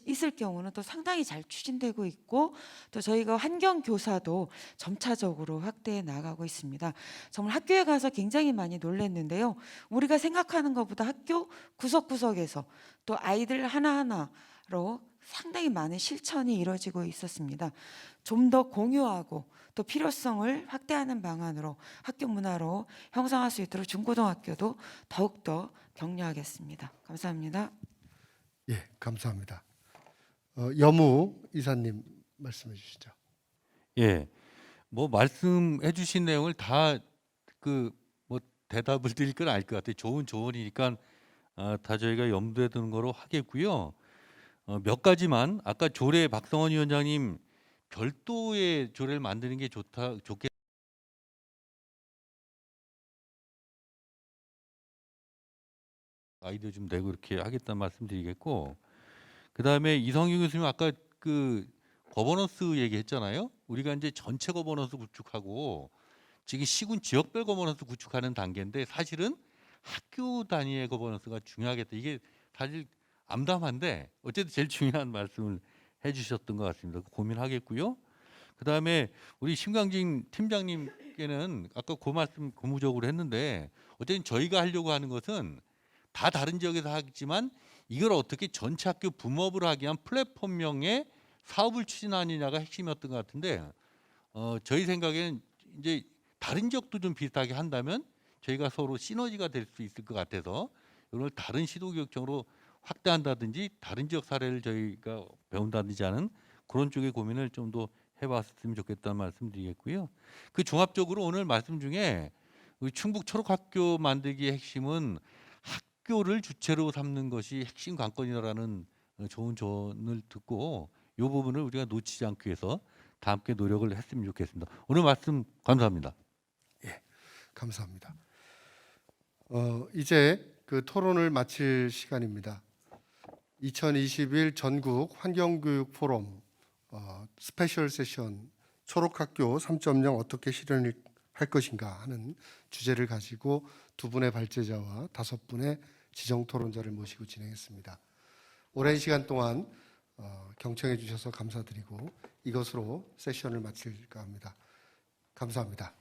있을 경우는 또 상당히 잘 추진되고 있고 또 저희가 환경 교사도 점차적으로 확대해 나가고 있습니다. 정말 학교에 가서 굉장히 많이 놀랐는데요. 우리가 생각하는 것보다 학교 구석구석에서 또 아이들 하나하나로 상당히 많은 실천이 이루어지고 있었습니다. 좀 더 공유하고 또 필요성을 확대하는 방안으로 학교 문화로 형성할 수 있도록 중고등학교도 더욱더 격려하겠습니다. 감사합니다.
예, 감사합니다. 여무 이사님 말씀해 주시죠.
예, 뭐 말씀해 주신 내용을 다 그 뭐 대답을 드릴 건 아닐 것 같아요. 좋은 조언이니까 다 저희가 염두에 두는 거로 하겠고요. 몇 가지만 아까 조례 박성원 위원장님 별도의 조례를 만드는 게 좋겠. 아이디어 좀 내고 이렇게 하겠다는 말씀드리겠고, 그 다음에 이성규 교수님 아까 그 거버넌스 얘기했잖아요. 우리가 이제 전체 거버넌스 구축하고 지금 시군 지역별 거버넌스 구축하는 단계인데 사실은 학교 단위의 거버넌스가 중요하겠다. 이게 사실 암담한데 어쨌든 제일 중요한 말씀을 해주셨던 것 같습니다. 고민하겠고요. 그다음에 우리 심광진 팀장님께는 아까 그 말씀 고무적으로 했는데 어쨌든 저희가 하려고 하는 것은 다 다른 지역에서 하겠지만 이걸 어떻게 전체 학교 붐업을 하기 위한 플랫폼명의 사업을 추진하느냐가 핵심이었던 것 같은데 저희 생각에는 이제 다른 지역도 좀 비슷하게 한다면 저희가 서로 시너지가 될 수 있을 것 같아서 이걸 다른 시도교육청으로 확대한다든지 다른 지역 사례를 저희가 배운다든지 하는 그런 쪽의 고민을 좀 더 해봤으면 좋겠다는 말씀드리겠고요. 그 종합적으로 오늘 말씀 중에 우리 충북 초록학교 만들기의 핵심은 학교를 주체로 삼는 것이 핵심 관건이라는 좋은 조언을 듣고 이 부분을 우리가 놓치지 않기 위해서 다 함께 노력을 했으면 좋겠습니다. 오늘 말씀 감사합니다.
감사합니다. 이제 그 토론을 마칠 시간입니다. 2021 전국 환경교육 포럼 스페셜 세션 초록학교 3.0 어떻게 실현할 것인가 하는 주제를 가지고 두 분의 발제자와 5분의 지정 토론자를 모시고 진행했습니다. 오랜 시간 동안 경청해 주셔서 감사드리고 이것으로 세션을 마칠까 합니다. 감사합니다.